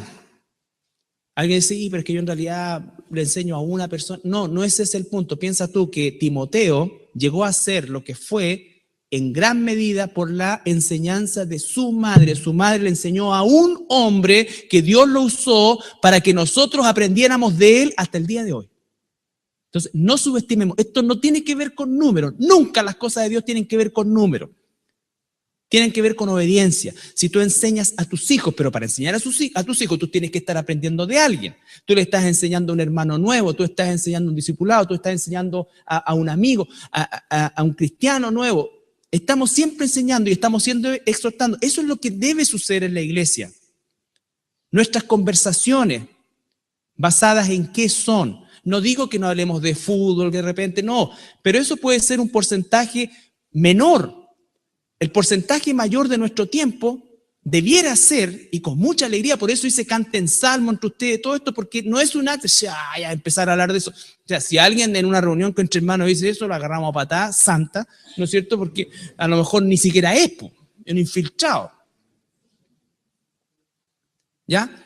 Alguien dice, pero es que yo en realidad le enseño a una persona. No ese es el punto. Piensa tú que Timoteo llegó a ser lo que fue en gran medida por la enseñanza de su madre. Su madre le enseñó a un hombre que Dios lo usó para que nosotros aprendiéramos de él hasta el día de hoy. Entonces, no subestimemos. Esto no tiene que ver con números. Nunca las cosas de Dios tienen que ver con números. Tienen que ver con obediencia. Si tú enseñas a tus hijos, pero para enseñar a tus hijos tú tienes que estar aprendiendo de alguien. Tú le estás enseñando a un hermano nuevo, tú estás enseñando a un discipulado, tú estás enseñando a un amigo, a un cristiano nuevo. Estamos siempre enseñando y estamos siendo exhortando. Eso es lo que debe suceder en la iglesia. Nuestras conversaciones, ¿basadas en qué son? No digo que no hablemos de fútbol, que de repente no, pero eso puede ser un porcentaje menor. El porcentaje mayor de nuestro tiempo debiera ser, y con mucha alegría, por eso dice canten salmo entre ustedes, todo esto, porque no es un acto, ya empezar a hablar de eso. O sea, si alguien en una reunión con entre hermanos dice eso, lo agarramos a patada santa, ¿no es cierto? Porque a lo mejor ni siquiera es un infiltrado. ¿Ya?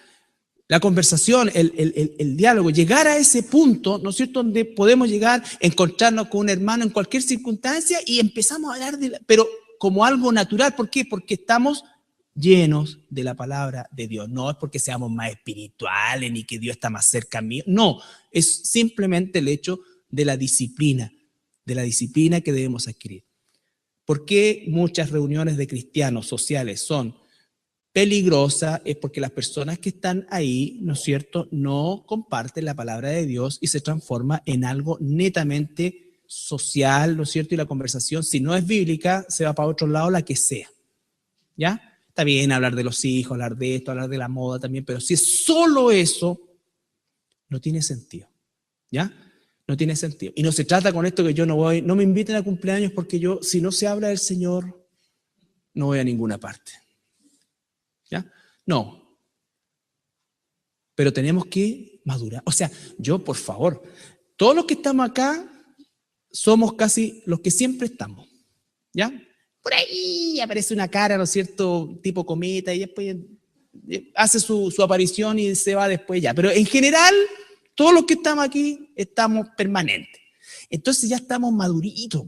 La conversación, el diálogo, llegar a ese punto, ¿no es cierto?, donde podemos llegar, encontrarnos con un hermano en cualquier circunstancia y empezamos a hablar pero como algo natural. ¿Por qué? Porque estamos llenos de la palabra de Dios. No es porque seamos más espirituales ni que Dios está más cerca mío. No, es simplemente el hecho de la disciplina que debemos adquirir. ¿Por qué muchas reuniones de cristianos sociales son peligrosas? Es porque las personas que están ahí, ¿no es cierto?, no comparten la palabra de Dios y se transforma en algo netamente social, ¿no es cierto? Y la conversación, si no es bíblica, se va para otro lado, la que sea. ¿Ya? Está bien hablar de los hijos, hablar de esto, hablar de la moda también, pero si es solo eso, no tiene sentido. ¿Ya? No tiene sentido. Y no se trata con esto que yo no me inviten a cumpleaños porque si no se habla del Señor, no voy a ninguna parte. ¿Ya? No. Pero tenemos que madurar. O sea, yo, por favor, todos los que estamos acá, somos casi los que siempre estamos, ¿ya? Por ahí aparece una cara, ¿no es cierto?, tipo cometa, y después hace su aparición y se va después ya. Pero en general, todos los que estamos aquí estamos permanentes. Entonces ya estamos maduritos.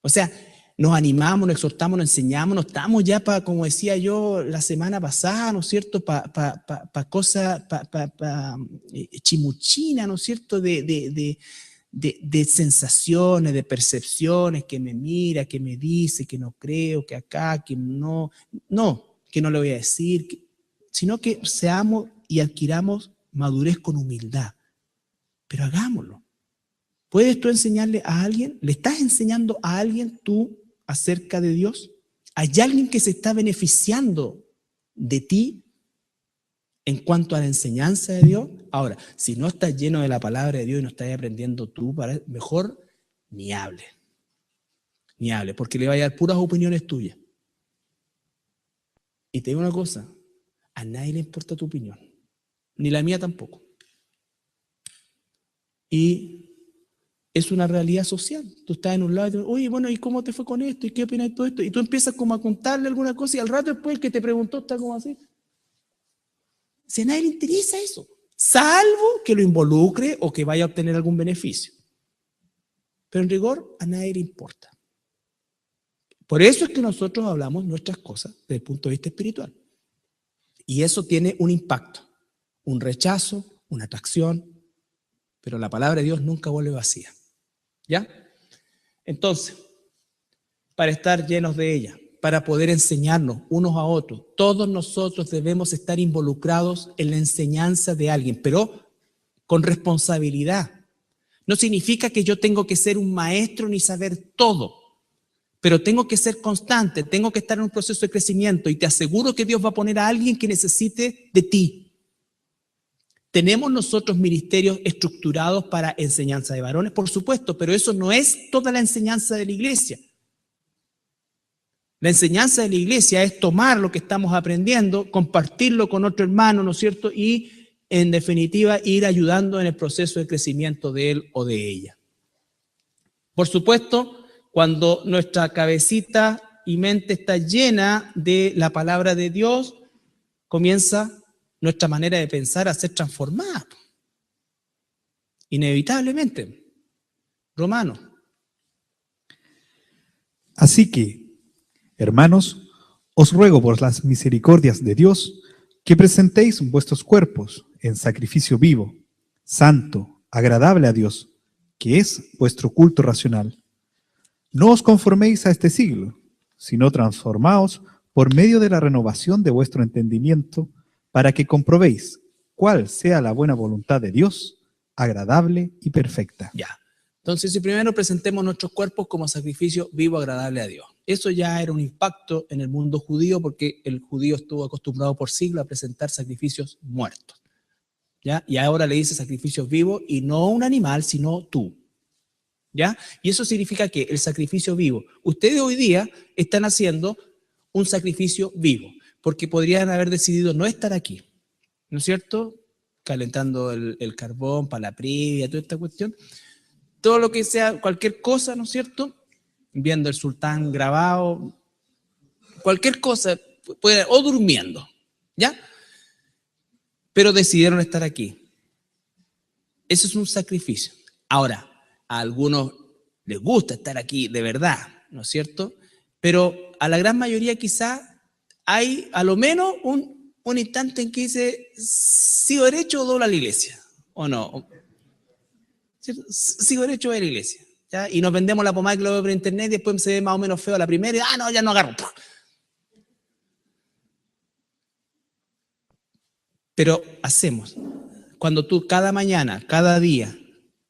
O sea, nos animamos, nos exhortamos, nos enseñamos, no estamos ya para, como decía yo la semana pasada, ¿no es cierto?, para cosas, chimuchina, ¿no es cierto?, de sensaciones, de percepciones, que me mira, que me dice, que no creo, que acá, que no, que no le voy a decir, sino que seamos y adquiramos madurez con humildad. Pero hagámoslo. ¿Puedes tú enseñarle a alguien? ¿Le estás enseñando a alguien tú acerca de Dios? ¿Hay alguien que se está beneficiando de ti en cuanto a la enseñanza de Dios? Ahora, si no estás lleno de la palabra de Dios y no estás aprendiendo tú, mejor ni hable. Ni hable, porque le va a dar puras opiniones tuyas. Y te digo una cosa, a nadie le importa tu opinión, ni la mía tampoco. Y es una realidad social. Tú estás en un lado y te dices, oye, bueno, ¿y cómo te fue con esto? ¿Y qué opinas de todo esto? Y tú empiezas como a contarle alguna cosa y al rato después el que te preguntó está como así. Si a nadie le interesa eso, salvo que lo involucre o que vaya a obtener algún beneficio. Pero en rigor a nadie le importa. Por eso es que nosotros hablamos nuestras cosas desde el punto de vista espiritual. Y eso tiene un impacto, un rechazo, una atracción, pero la palabra de Dios nunca vuelve vacía. ¿Ya? Entonces, para estar llenos de ella, para poder enseñarnos unos a otros, todos nosotros debemos estar involucrados en la enseñanza de alguien, pero con responsabilidad. No significa que yo tengo que ser un maestro ni saber todo, pero tengo que ser constante, tengo que estar en un proceso de crecimiento y te aseguro que Dios va a poner a alguien que necesite de ti. ¿Tenemos nosotros ministerios estructurados para enseñanza de varones? Por supuesto, pero eso no es toda la enseñanza de la iglesia. La enseñanza de la iglesia es tomar lo que estamos aprendiendo, compartirlo con otro hermano, ¿no es cierto? Y, en definitiva, ir ayudando en el proceso de crecimiento de él o de ella. Por supuesto, cuando nuestra cabecita y mente está llena de la palabra de Dios, comienza nuestra manera de pensar a ser transformada. Inevitablemente. Romanos. Así que, hermanos, os ruego por las misericordias de Dios que presentéis vuestros cuerpos en sacrificio vivo, santo, agradable a Dios, que es vuestro culto racional. No os conforméis a este siglo, sino transformaos por medio de la renovación de vuestro entendimiento, para que comprobéis cuál sea la buena voluntad de Dios, agradable y perfecta. Ya. Entonces, si primero presentemos nuestros cuerpos como sacrificio vivo, agradable a Dios. Eso ya era un impacto en el mundo judío, porque el judío estuvo acostumbrado por siglos a presentar sacrificios muertos. ¿Ya? Y ahora le dice sacrificios vivos, y no un animal, sino tú. ¿Ya? Y eso significa que el sacrificio vivo, ustedes hoy día están haciendo un sacrificio vivo, porque podrían haber decidido no estar aquí, ¿no es cierto? Calentando el carbón para la previa, toda esta cuestión. Todo lo que sea, cualquier cosa, ¿no es cierto? Viendo el sultán grabado, cualquier cosa, o durmiendo, ¿ya? Pero decidieron estar aquí. Eso es un sacrificio. Ahora, a algunos les gusta estar aquí de verdad, ¿no es cierto? Pero a la gran mayoría quizá hay a lo menos un instante en que dice, sigo derecho o dobla la iglesia, o no. ¿Cierto? Sigo derecho a la iglesia. ¿Ya? Y nos vendemos la pomada que lo veo por internet y después se ve más o menos feo la primera y no, ya no agarro. Pero hacemos. Cuando tú cada mañana, cada día,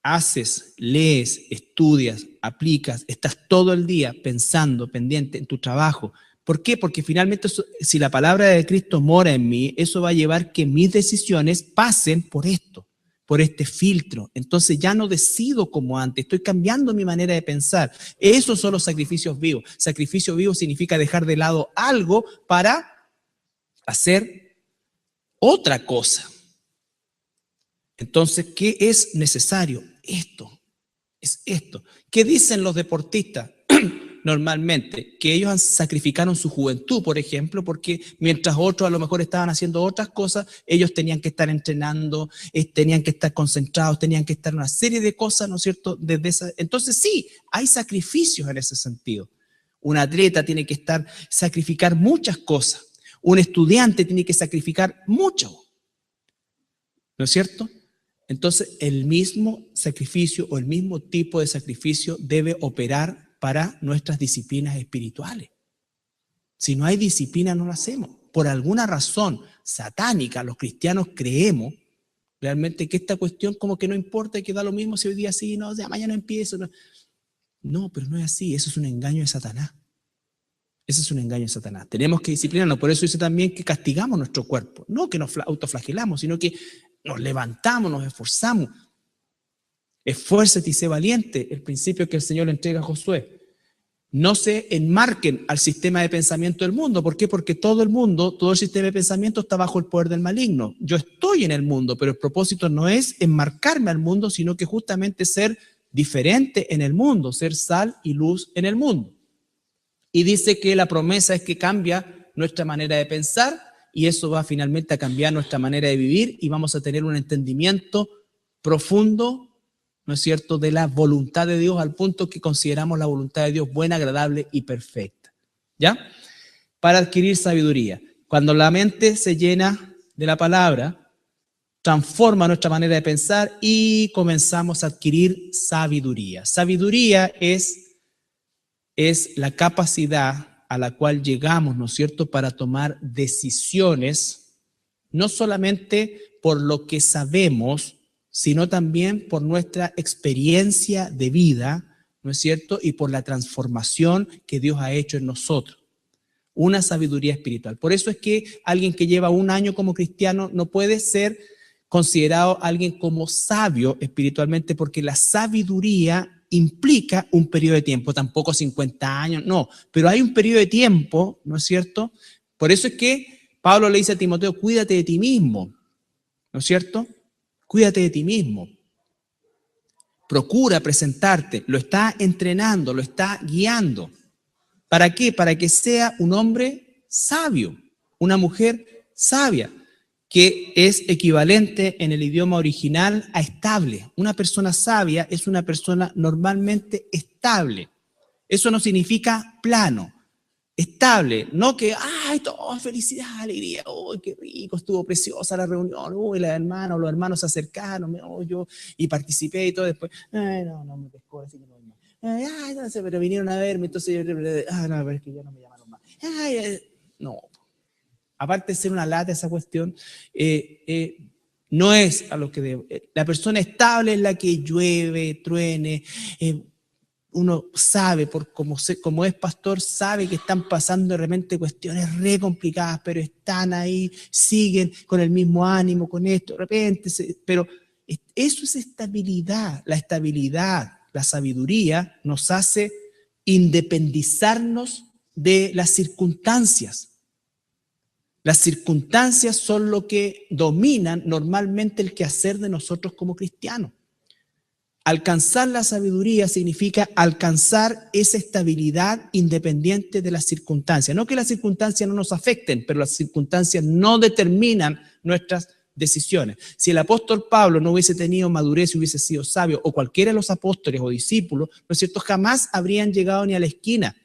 haces, lees, estudias, aplicas, estás todo el día pensando, pendiente en tu trabajo. ¿Por qué? Porque finalmente si la palabra de Cristo mora en mí, eso va a llevar que mis decisiones pasen por esto, por este filtro. Entonces ya no decido como antes, estoy cambiando mi manera de pensar. Esos son los sacrificios vivos. Sacrificio vivo significa dejar de lado algo para hacer otra cosa. Entonces, ¿qué es necesario? Esto. Es esto. ¿Qué dicen los deportistas? Normalmente, que ellos sacrificaron su juventud, por ejemplo, porque mientras otros a lo mejor estaban haciendo otras cosas, ellos tenían que estar entrenando, tenían que estar concentrados, tenían que estar en una serie de cosas, ¿no es cierto? Entonces sí, hay sacrificios en ese sentido. Un atleta tiene que sacrificar muchas cosas. Un estudiante tiene que sacrificar mucho, ¿no es cierto? Entonces, el mismo sacrificio o el mismo tipo de sacrificio debe operar para nuestras disciplinas espirituales. Si no hay disciplina, no lo hacemos. Por alguna razón satánica, los cristianos creemos realmente que esta cuestión como que no importa, que da lo mismo si hoy día sí, no, o sea, mañana empiezo. No, pero no es así, eso es un engaño de Satanás. Ese es un engaño de Satanás. Tenemos que disciplinarnos, por eso dice también que castigamos nuestro cuerpo. No que nos autoflagelamos, sino que nos levantamos, nos esforzamos. Esfuérzate y sé valiente, el principio que el Señor le entrega a Josué. No se enmarquen al sistema de pensamiento del mundo. ¿Por qué? Porque todo el sistema de pensamiento está bajo el poder del maligno. Yo estoy en el mundo, pero el propósito no es enmarcarme al mundo, sino que justamente ser diferente en el mundo, ser sal y luz en el mundo. Y dice que la promesa es que cambia nuestra manera de pensar y eso va finalmente a cambiar nuestra manera de vivir y vamos a tener un entendimiento profundo, ¿no es cierto?, de la voluntad de Dios al punto que consideramos la voluntad de Dios buena, agradable y perfecta. ¿Ya? Para adquirir sabiduría. Cuando la mente se llena de la palabra, transforma nuestra manera de pensar y comenzamos a adquirir sabiduría. Sabiduría es la capacidad a la cual llegamos, ¿no es cierto?, para tomar decisiones, no solamente por lo que sabemos, sino también por nuestra experiencia de vida, ¿no es cierto?, y por la transformación que Dios ha hecho en nosotros. Una sabiduría espiritual. Por eso es que alguien que lleva un año como cristiano no puede ser considerado alguien como sabio espiritualmente, porque la sabiduría implica un periodo de tiempo, tampoco 50 años, no, pero hay un periodo de tiempo, ¿no es cierto? Por eso es que Pablo le dice a Timoteo, cuídate de ti mismo, ¿no es cierto? Cuídate de ti mismo. Procura presentarte, lo está entrenando, lo está guiando. ¿Para qué? Para que sea un hombre sabio, una mujer sabia, que es equivalente en el idioma original a estable. Una persona sabia es una persona normalmente estable. Eso no significa plano, estable, no que, ay, todo felicidad, alegría, uy, qué rico, estuvo preciosa la reunión, uy, los hermanos se acercaron, yo, y participé y todo, después, ay, no me pescó, así que no, ay, no sé, pero vinieron a verme, entonces, no, pero es que ya no me llamaron más, ay, no. Aparte de ser una lata esa cuestión, no es a lo que debe. La persona estable es la que llueve, truene, uno sabe, como es pastor, sabe que están pasando de repente cuestiones re complicadas, pero están ahí, siguen con el mismo ánimo, con esto, de repente, pero eso es estabilidad. La estabilidad, la sabiduría nos hace independizarnos de las circunstancias. Las circunstancias son lo que dominan normalmente el quehacer de nosotros como cristianos. Alcanzar la sabiduría significa alcanzar esa estabilidad independiente de las circunstancias. No que las circunstancias no nos afecten, pero las circunstancias no determinan nuestras decisiones. Si el apóstol Pablo no hubiese tenido madurez y hubiese sido sabio, o cualquiera de los apóstoles o discípulos, ¿no es cierto?, jamás habrían llegado ni a la esquina.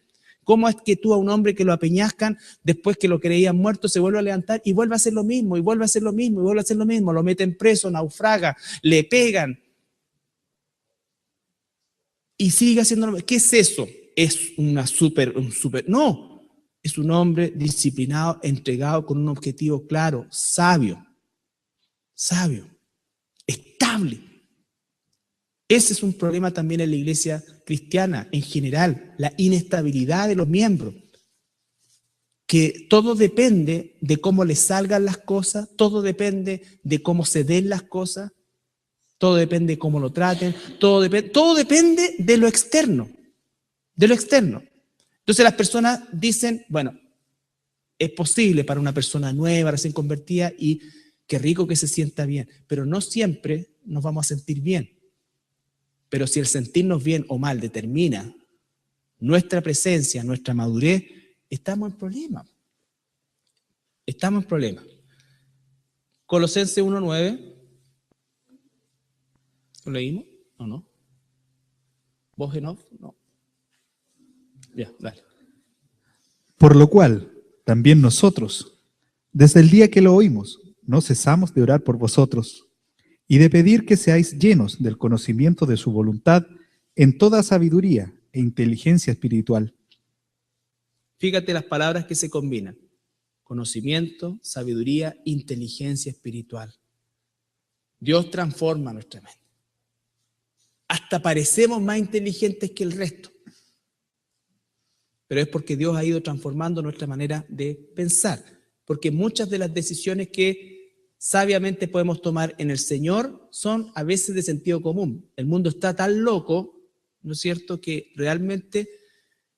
¿Cómo es que tú a un hombre que lo apeñascan, después que lo creían muerto, se vuelve a levantar y vuelve a hacer lo mismo, y vuelve a hacer lo mismo, y vuelve a hacer lo mismo? Lo meten preso, naufraga, le pegan y sigue haciendo lo mismo. ¿Qué es eso? Es no, es un hombre disciplinado, entregado con un objetivo claro, sabio, estable. Ese es un problema también en la iglesia cristiana en general, la inestabilidad de los miembros, que todo depende de cómo les salgan las cosas, todo depende de cómo se den las cosas, todo depende de cómo lo traten, todo depende de lo externo, Entonces las personas dicen, bueno, es posible para una persona nueva, recién convertida, y qué rico que se sienta bien, pero no siempre nos vamos a sentir bien. Pero si el sentirnos bien o mal determina nuestra presencia, nuestra madurez, estamos en problema. Estamos en problema. Colosenses 1:9. ¿Lo leímos o no? ¿Vos en off? No. Ya, dale. Por lo cual, también nosotros, desde el día que lo oímos, no cesamos de orar por vosotros y de pedir que seáis llenos del conocimiento de su voluntad en toda sabiduría e inteligencia espiritual. Fíjate las palabras que se combinan. Conocimiento, sabiduría, inteligencia espiritual. Dios transforma nuestra mente. Hasta parecemos más inteligentes que el resto. Pero es porque Dios ha ido transformando nuestra manera de pensar. Porque muchas de las decisiones que sabiamente podemos tomar en el Señor son a veces de sentido común. El mundo está tan loco, ¿no es cierto?, que realmente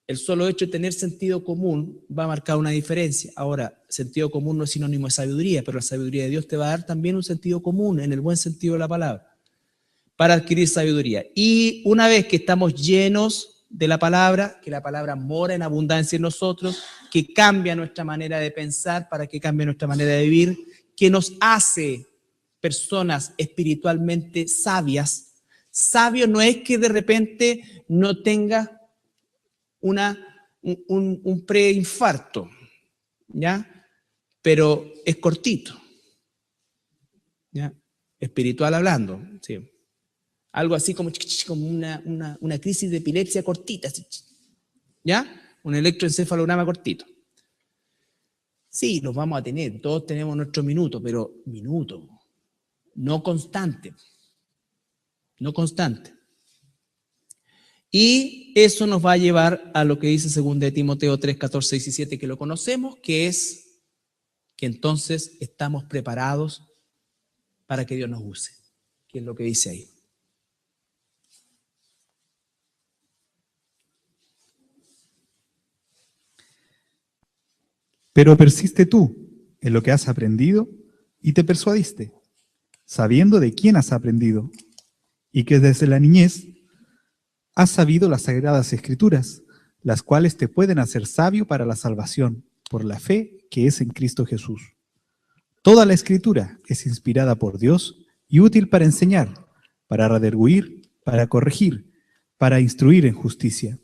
el solo hecho de tener sentido común va a marcar una diferencia. Ahora, sentido común no es sinónimo de sabiduría, pero la sabiduría de Dios te va a dar también un sentido común, en el buen sentido de la palabra, para adquirir sabiduría. Y una vez que estamos llenos de la palabra, que la palabra mora en abundancia en nosotros, que cambia nuestra manera de pensar para que cambie nuestra manera de vivir, que nos hace personas espiritualmente sabias. Sabio no es que de repente no tenga un preinfarto, ¿ya? Pero es cortito, ¿ya? Espiritual hablando, sí. Algo así como una crisis de epilepsia cortita, ¿ya? Un electroencefalograma cortito. Sí, los vamos a tener, todos tenemos nuestro minuto, pero minuto, no constante. No constante. Y eso nos va a llevar a lo que dice 2 de Timoteo 3, 14, 17, que lo conocemos, que es que entonces estamos preparados para que Dios nos use, que es lo que dice ahí. Pero persiste tú en lo que has aprendido y te persuadiste, sabiendo de quién has aprendido, y que desde la niñez has sabido las sagradas escrituras, las cuales te pueden hacer sabio para la salvación, por la fe que es en Cristo Jesús. Toda la escritura es inspirada por Dios y útil para enseñar, para redarguir, para corregir, para instruir en justicia,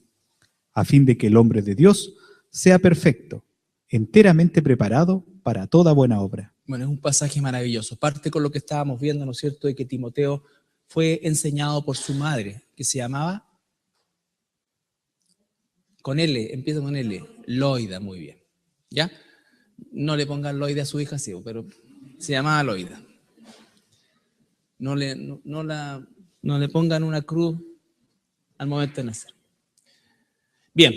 a fin de que el hombre de Dios sea perfecto, enteramente preparado para toda buena obra. Bueno, es un pasaje maravilloso. Parte con lo que estábamos viendo, ¿no es cierto?, de que Timoteo fue enseñado por su madre, que se llamaba, con L, empieza con L, Loida, muy bien, ¿ya? No le pongan Loida a su hija, sí, pero se llamaba Loida. No le pongan una cruz al momento de nacer. Bien,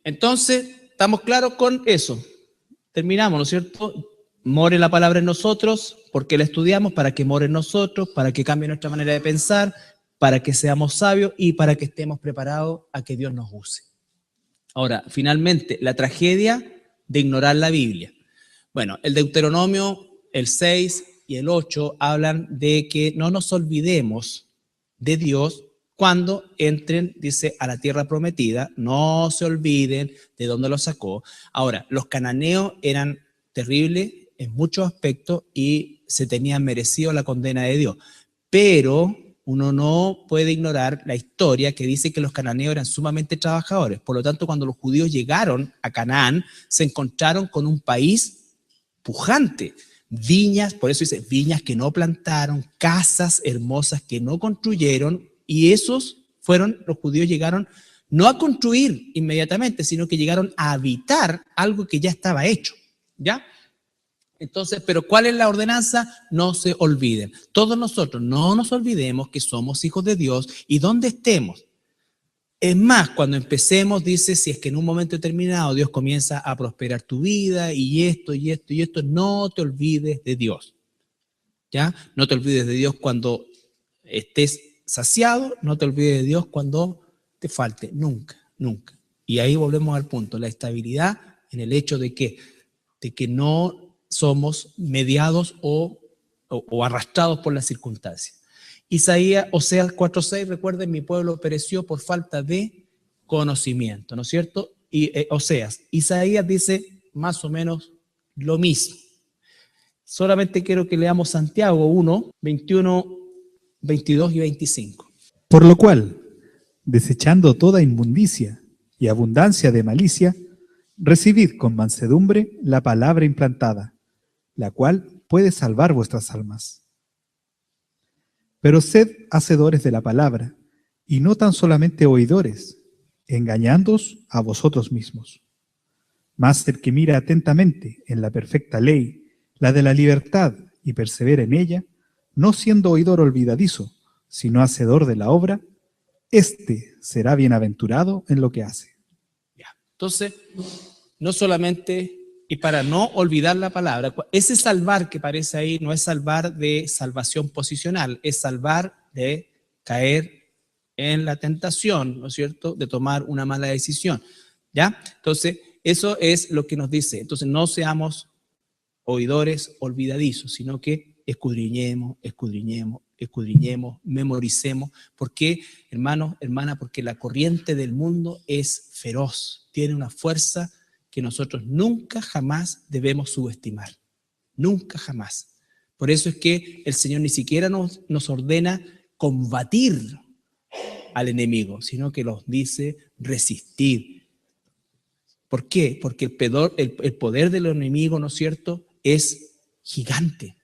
entonces, ¿estamos claros con eso? Terminamos, ¿no es cierto? More la palabra en nosotros, porque la estudiamos, para que more en nosotros, para que cambie nuestra manera de pensar, para que seamos sabios y para que estemos preparados a que Dios nos use. Ahora, finalmente, la tragedia de ignorar la Biblia. Bueno, el Deuteronomio, el 6 y el 8 hablan de que no nos olvidemos de Dios cuando entren, dice, a la tierra prometida. No se olviden de dónde los sacó. Ahora, los cananeos eran terribles en muchos aspectos y se tenían merecido la condena de Dios. Pero uno no puede ignorar la historia que dice que los cananeos eran sumamente trabajadores. Por lo tanto, cuando los judíos llegaron a Canaán, se encontraron con un país pujante. Viñas, por eso dice, viñas que no plantaron, casas hermosas que no construyeron, y esos fueron, los judíos llegaron no a construir inmediatamente, sino que llegaron a habitar algo que ya estaba hecho, ¿ya? Entonces, pero ¿cuál es la ordenanza? No se olviden. Todos nosotros no nos olvidemos que somos hijos de Dios y donde estemos. Es más, cuando empecemos, dice, si es que en un momento determinado Dios comienza a prosperar tu vida y esto, no te olvides de Dios, ¿ya? No te olvides de Dios cuando estés saciado, no te olvides de Dios cuando te falte, nunca, nunca. Y ahí volvemos al punto, la estabilidad en el hecho de que no somos mediados o arrastrados por las circunstancias. Oseas 4:6, recuerden, mi pueblo pereció por falta de conocimiento, ¿no es cierto? Y Oseas. Isaías dice más o menos lo mismo. Solamente quiero que leamos Santiago 1, 21, 22 y 25. Por lo cual, desechando toda inmundicia y abundancia de malicia, recibid con mansedumbre la palabra implantada, la cual puede salvar vuestras almas. Pero sed hacedores de la palabra, y no tan solamente oidores, engañándoos a vosotros mismos. Mas el que mira atentamente en la perfecta ley, la de la libertad, y persevera en ella, no siendo oidor olvidadizo, sino hacedor de la obra, éste será bienaventurado en lo que hace. Ya. Entonces, no solamente, y para no olvidar la palabra, ese salvar que aparece ahí no es salvar de salvación posicional, es salvar de caer en la tentación, ¿no es cierto?, de tomar una mala decisión, ¿ya? Entonces, eso es lo que nos dice. Entonces, no seamos oidores olvidadizos, sino que escudriñemos, memoricemos. ¿Por qué, hermanos, hermanas? Porque la corriente del mundo es feroz, tiene una fuerza que nosotros nunca jamás debemos subestimar, nunca jamás. Por eso es que el Señor ni siquiera nos ordena combatir al enemigo, sino que nos dice resistir. ¿Por qué? Porque el poder del enemigo, ¿no es cierto?, es gigante.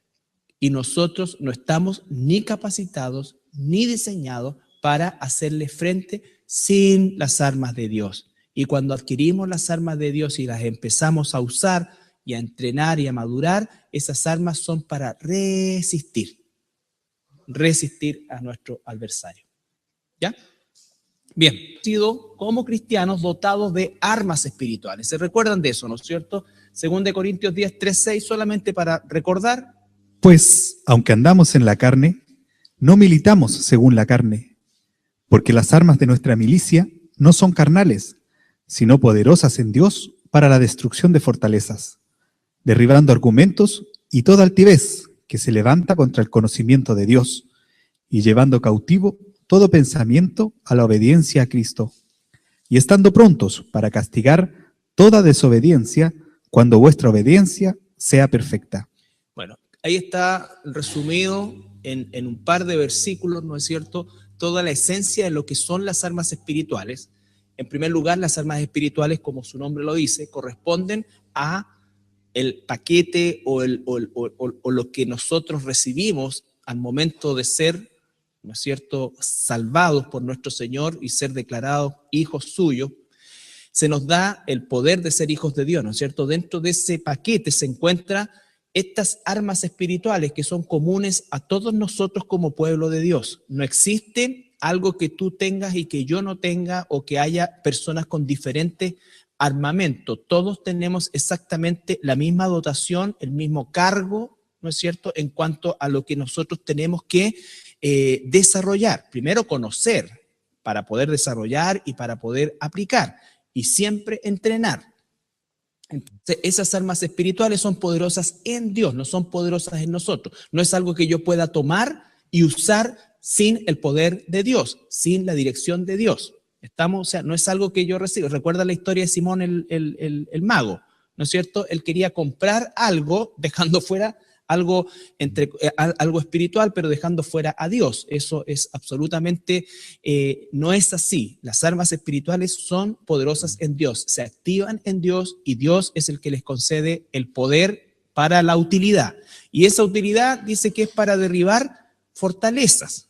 Y nosotros no estamos ni capacitados ni diseñados para hacerle frente sin las armas de Dios. Y cuando adquirimos las armas de Dios y las empezamos a usar y a entrenar y a madurar, esas armas son para resistir a nuestro adversario. ¿Ya? Bien, hemos sido como cristianos dotados de armas espirituales. ¿Se recuerdan de eso, no es cierto? 2 Corintios 10, 3, 6, solamente para recordar. Pues, aunque andamos en la carne, no militamos según la carne, porque las armas de nuestra milicia no son carnales, sino poderosas en Dios para la destrucción de fortalezas, derribando argumentos y toda altivez que se levanta contra el conocimiento de Dios, y llevando cautivo todo pensamiento a la obediencia a Cristo, y estando prontos para castigar toda desobediencia cuando vuestra obediencia sea perfecta. Bueno, ahí está resumido en un par de versículos, ¿no es cierto?, toda la esencia de lo que son las armas espirituales. En primer lugar, las armas espirituales, como su nombre lo dice, corresponden a el paquete o lo que nosotros recibimos al momento de ser, ¿no es cierto?, salvados por nuestro Señor y ser declarados hijos suyos. Se nos da el poder de ser hijos de Dios, ¿no es cierto? Dentro de ese paquete se encuentran estas armas espirituales que son comunes a todos nosotros como pueblo de Dios. No existe algo que tú tengas y que yo no tenga, o que haya personas con diferentes armamentos. Todos tenemos exactamente la misma dotación, el mismo cargo, ¿no es cierto?, en cuanto a lo que nosotros tenemos que desarrollar. Primero, conocer para poder desarrollar y para poder aplicar, y siempre entrenar. Entonces, esas armas espirituales son poderosas en Dios, no son poderosas en nosotros. No es algo que yo pueda tomar y usar sin el poder de Dios, sin la dirección de Dios. O sea, no es algo que yo recibo. Recuerda la historia de Simón el mago, ¿no es cierto? Él quería comprar algo dejando fuera algo espiritual, pero dejando fuera a Dios. Eso es absolutamente, no es así. Las armas espirituales son poderosas en Dios, se activan en Dios, y Dios es el que les concede el poder para la utilidad. Y esa utilidad dice que es para derribar fortalezas.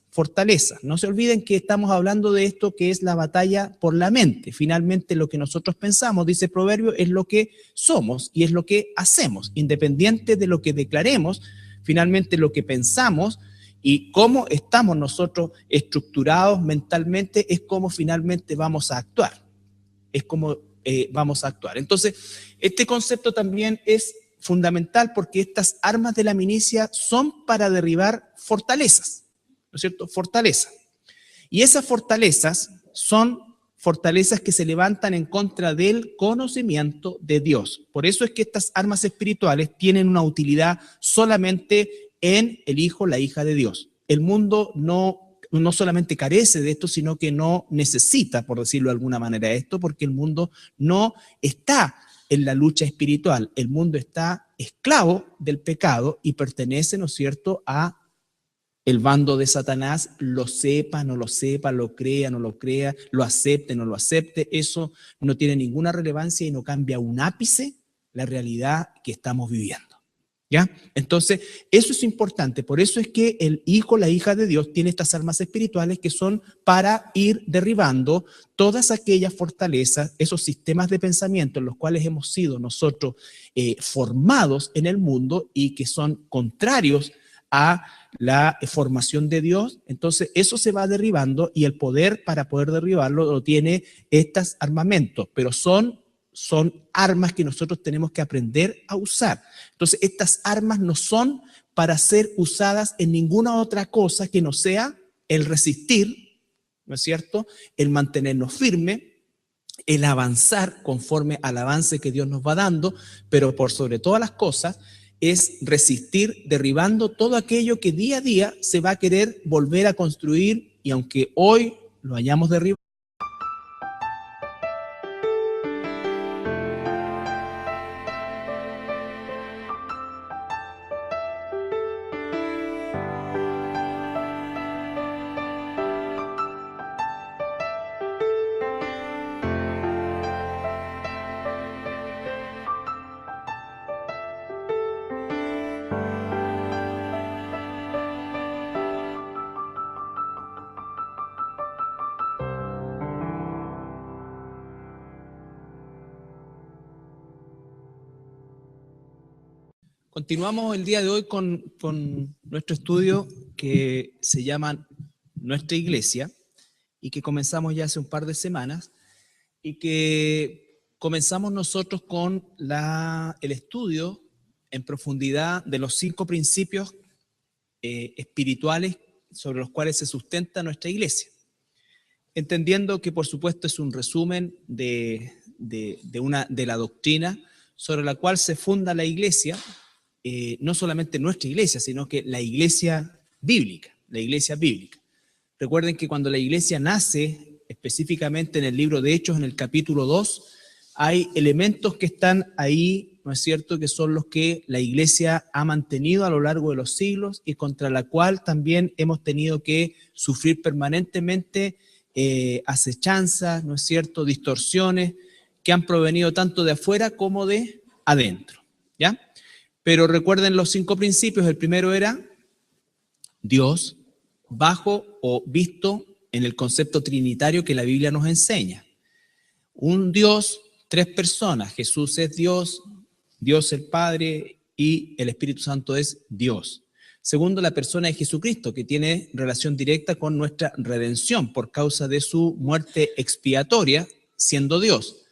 No se olviden que estamos hablando de esto que es la batalla por la mente. Finalmente, lo que nosotros pensamos, dice Proverbio, es lo que somos y es lo que hacemos. Independiente de lo que declaremos, finalmente lo que pensamos y cómo estamos nosotros estructurados mentalmente es cómo finalmente vamos a actuar. Entonces, este concepto también es fundamental, porque estas armas de la milicia son para derribar fortalezas, ¿no es cierto? Fortaleza. Y esas fortalezas son fortalezas que se levantan en contra del conocimiento de Dios. Por eso es que estas armas espirituales tienen una utilidad solamente en el hijo, la hija de Dios. el mundo no solamente carece de esto, sino que no necesita, por decirlo de alguna manera, esto, porque el mundo no está en la lucha espiritual. El mundo está esclavo del pecado y pertenece, ¿no es cierto?, a el bando de Satanás, lo sepa, no lo sepa, lo crea, no lo crea, lo acepte, no lo acepte. Eso no tiene ninguna relevancia y no cambia un ápice la realidad que estamos viviendo. ¿Ya? Entonces, eso es importante. Por eso es que el hijo, la hija de Dios, tiene estas armas espirituales que son para ir derribando todas aquellas fortalezas, esos sistemas de pensamiento en los cuales hemos sido nosotros formados en el mundo y que son contrarios a la formación de Dios. Entonces, eso se va derribando y el poder para poder derribarlo lo tiene estos armamentos, pero son armas que nosotros tenemos que aprender a usar. Entonces, estas armas no son para ser usadas en ninguna otra cosa que no sea el resistir, ¿no es cierto?, el mantenernos firmes, el avanzar conforme al avance que Dios nos va dando, pero por sobre todas las cosas es resistir derribando todo aquello que día a día se va a querer volver a construir, y aunque hoy lo hayamos derribado, continuamos el día de hoy con nuestro estudio que se llama Nuestra Iglesia y que comenzamos ya hace un par de semanas y que comenzamos nosotros con el estudio en profundidad de los 5 principios espirituales sobre los cuales se sustenta nuestra iglesia. Entendiendo que por supuesto es un resumen de la doctrina sobre la cual se funda la iglesia, no solamente nuestra iglesia, sino que la iglesia bíblica, Recuerden que cuando la iglesia nace, específicamente en el libro de Hechos, en el capítulo 2, hay elementos que están ahí, ¿no es cierto?, que son los que la iglesia ha mantenido a lo largo de los siglos y contra la cual también hemos tenido que sufrir permanentemente acechanzas, ¿no es cierto?, distorsiones que han provenido tanto de afuera como de adentro, ¿ya? Pero recuerden los 5 principios. El primero era Dios bajo o visto en el concepto trinitario que la Biblia nos enseña. Un Dios, 3 personas. Jesús es Dios, Dios el Padre y el Espíritu Santo es Dios. Segundo, la persona de Jesucristo, que tiene relación directa con nuestra redención por causa de su muerte expiatoria, siendo Dios.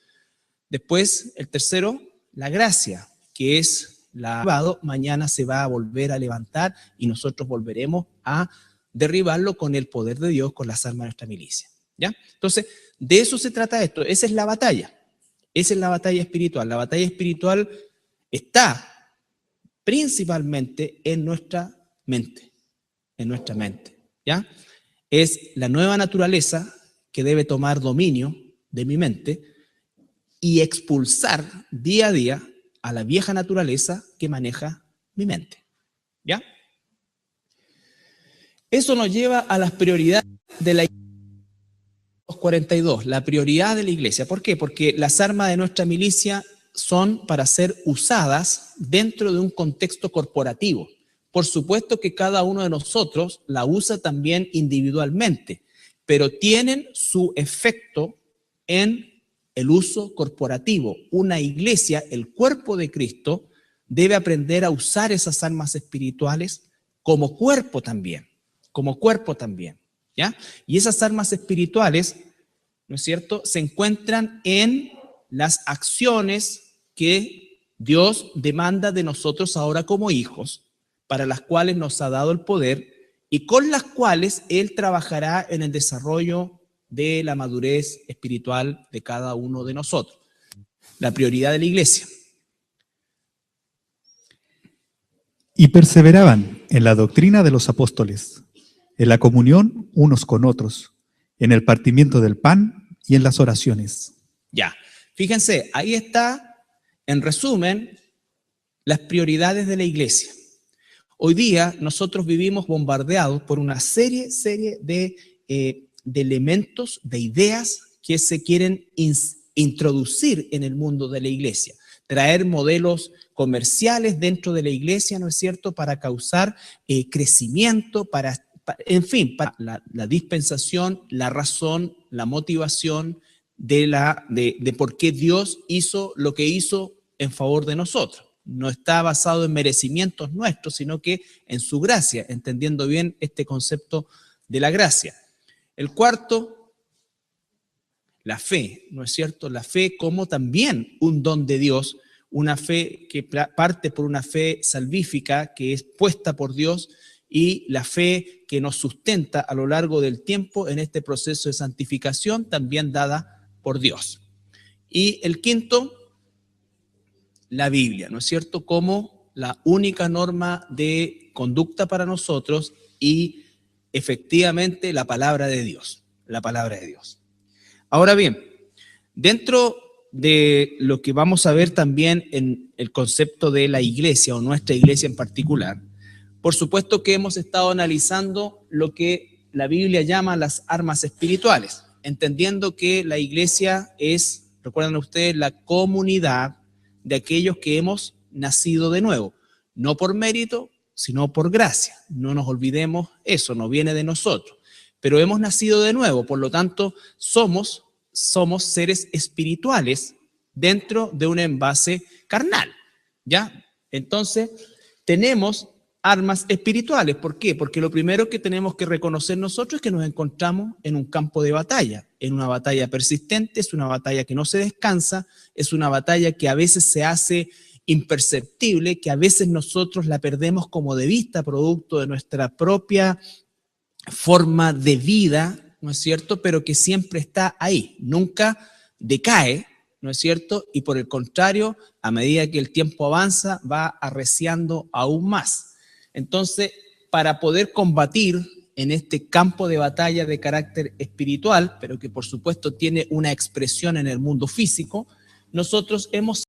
Después, el tercero, la gracia, que es mañana se va a volver a levantar y nosotros volveremos a derribarlo con el poder de Dios, con las armas de nuestra milicia. ¿Ya? Entonces, de eso se trata esto. Esa es la batalla. Esa es la batalla espiritual. La batalla espiritual está principalmente en nuestra mente. En nuestra mente. ¿Ya? Es la nueva naturaleza que debe tomar dominio de mi mente y expulsar día a día a la vieja naturaleza que maneja mi mente. ¿Ya? Eso nos lleva a las prioridades de la iglesia. 42, la prioridad de la iglesia. ¿Por qué? Porque las armas de nuestra milicia son para ser usadas dentro de un contexto corporativo. Por supuesto que cada uno de nosotros la usa también individualmente, pero tienen su efecto en el uso corporativo. Una iglesia, el cuerpo de Cristo, debe aprender a usar esas armas espirituales como cuerpo también, ¿ya? Y esas armas espirituales, ¿no es cierto?, se encuentran en las acciones que Dios demanda de nosotros ahora como hijos, para las cuales nos ha dado el poder y con las cuales Él trabajará en el desarrollo de la madurez espiritual de cada uno de nosotros. La prioridad de la iglesia. Y perseveraban en la doctrina de los apóstoles, en la comunión unos con otros, en el partimiento del pan y en las oraciones. Ya, fíjense, ahí está, en resumen, las prioridades de la iglesia. Hoy día nosotros vivimos bombardeados por una serie de elementos, de ideas que se quieren introducir en el mundo de la iglesia, traer modelos comerciales dentro de la iglesia, ¿no es cierto?, para causar crecimiento, en fin, para la dispensación, la razón, la motivación de por qué Dios hizo lo que hizo en favor de nosotros. No está basado en merecimientos nuestros, sino que en su gracia, entendiendo bien este concepto de la gracia. El cuarto, la fe, ¿no es cierto? La fe como también un don de Dios, una fe que parte por una fe salvífica que es puesta por Dios y la fe que nos sustenta a lo largo del tiempo en este proceso de santificación también dada por Dios. Y el quinto, la Biblia, ¿no es cierto?, como la única norma de conducta para nosotros y efectivamente la palabra de Dios, la palabra de Dios. Ahora bien, dentro de lo que vamos a ver también en el concepto de la iglesia o nuestra iglesia en particular, por supuesto que hemos estado analizando lo que la Biblia llama las armas espirituales, entendiendo que la iglesia es, recuerdan ustedes, la comunidad de aquellos que hemos nacido de nuevo, no por mérito, sino por gracia. No nos olvidemos eso, no viene de nosotros, pero hemos nacido de nuevo, por lo tanto somos seres espirituales dentro de un envase carnal, ¿ya? Entonces tenemos armas espirituales. ¿Por qué? Porque lo primero que tenemos que reconocer nosotros es que nos encontramos en un campo de batalla, en una batalla persistente, es una batalla que no se descansa, es una batalla que a veces se hace imperceptible, que a veces nosotros la perdemos como de vista, producto de nuestra propia forma de vida, ¿no es cierto? Pero que siempre está ahí, nunca decae, ¿no es cierto? Y por el contrario, a medida que el tiempo avanza, va arreciando aún más. Entonces, para poder combatir en este campo de batalla de carácter espiritual, pero que por supuesto tiene una expresión en el mundo físico, nosotros hemos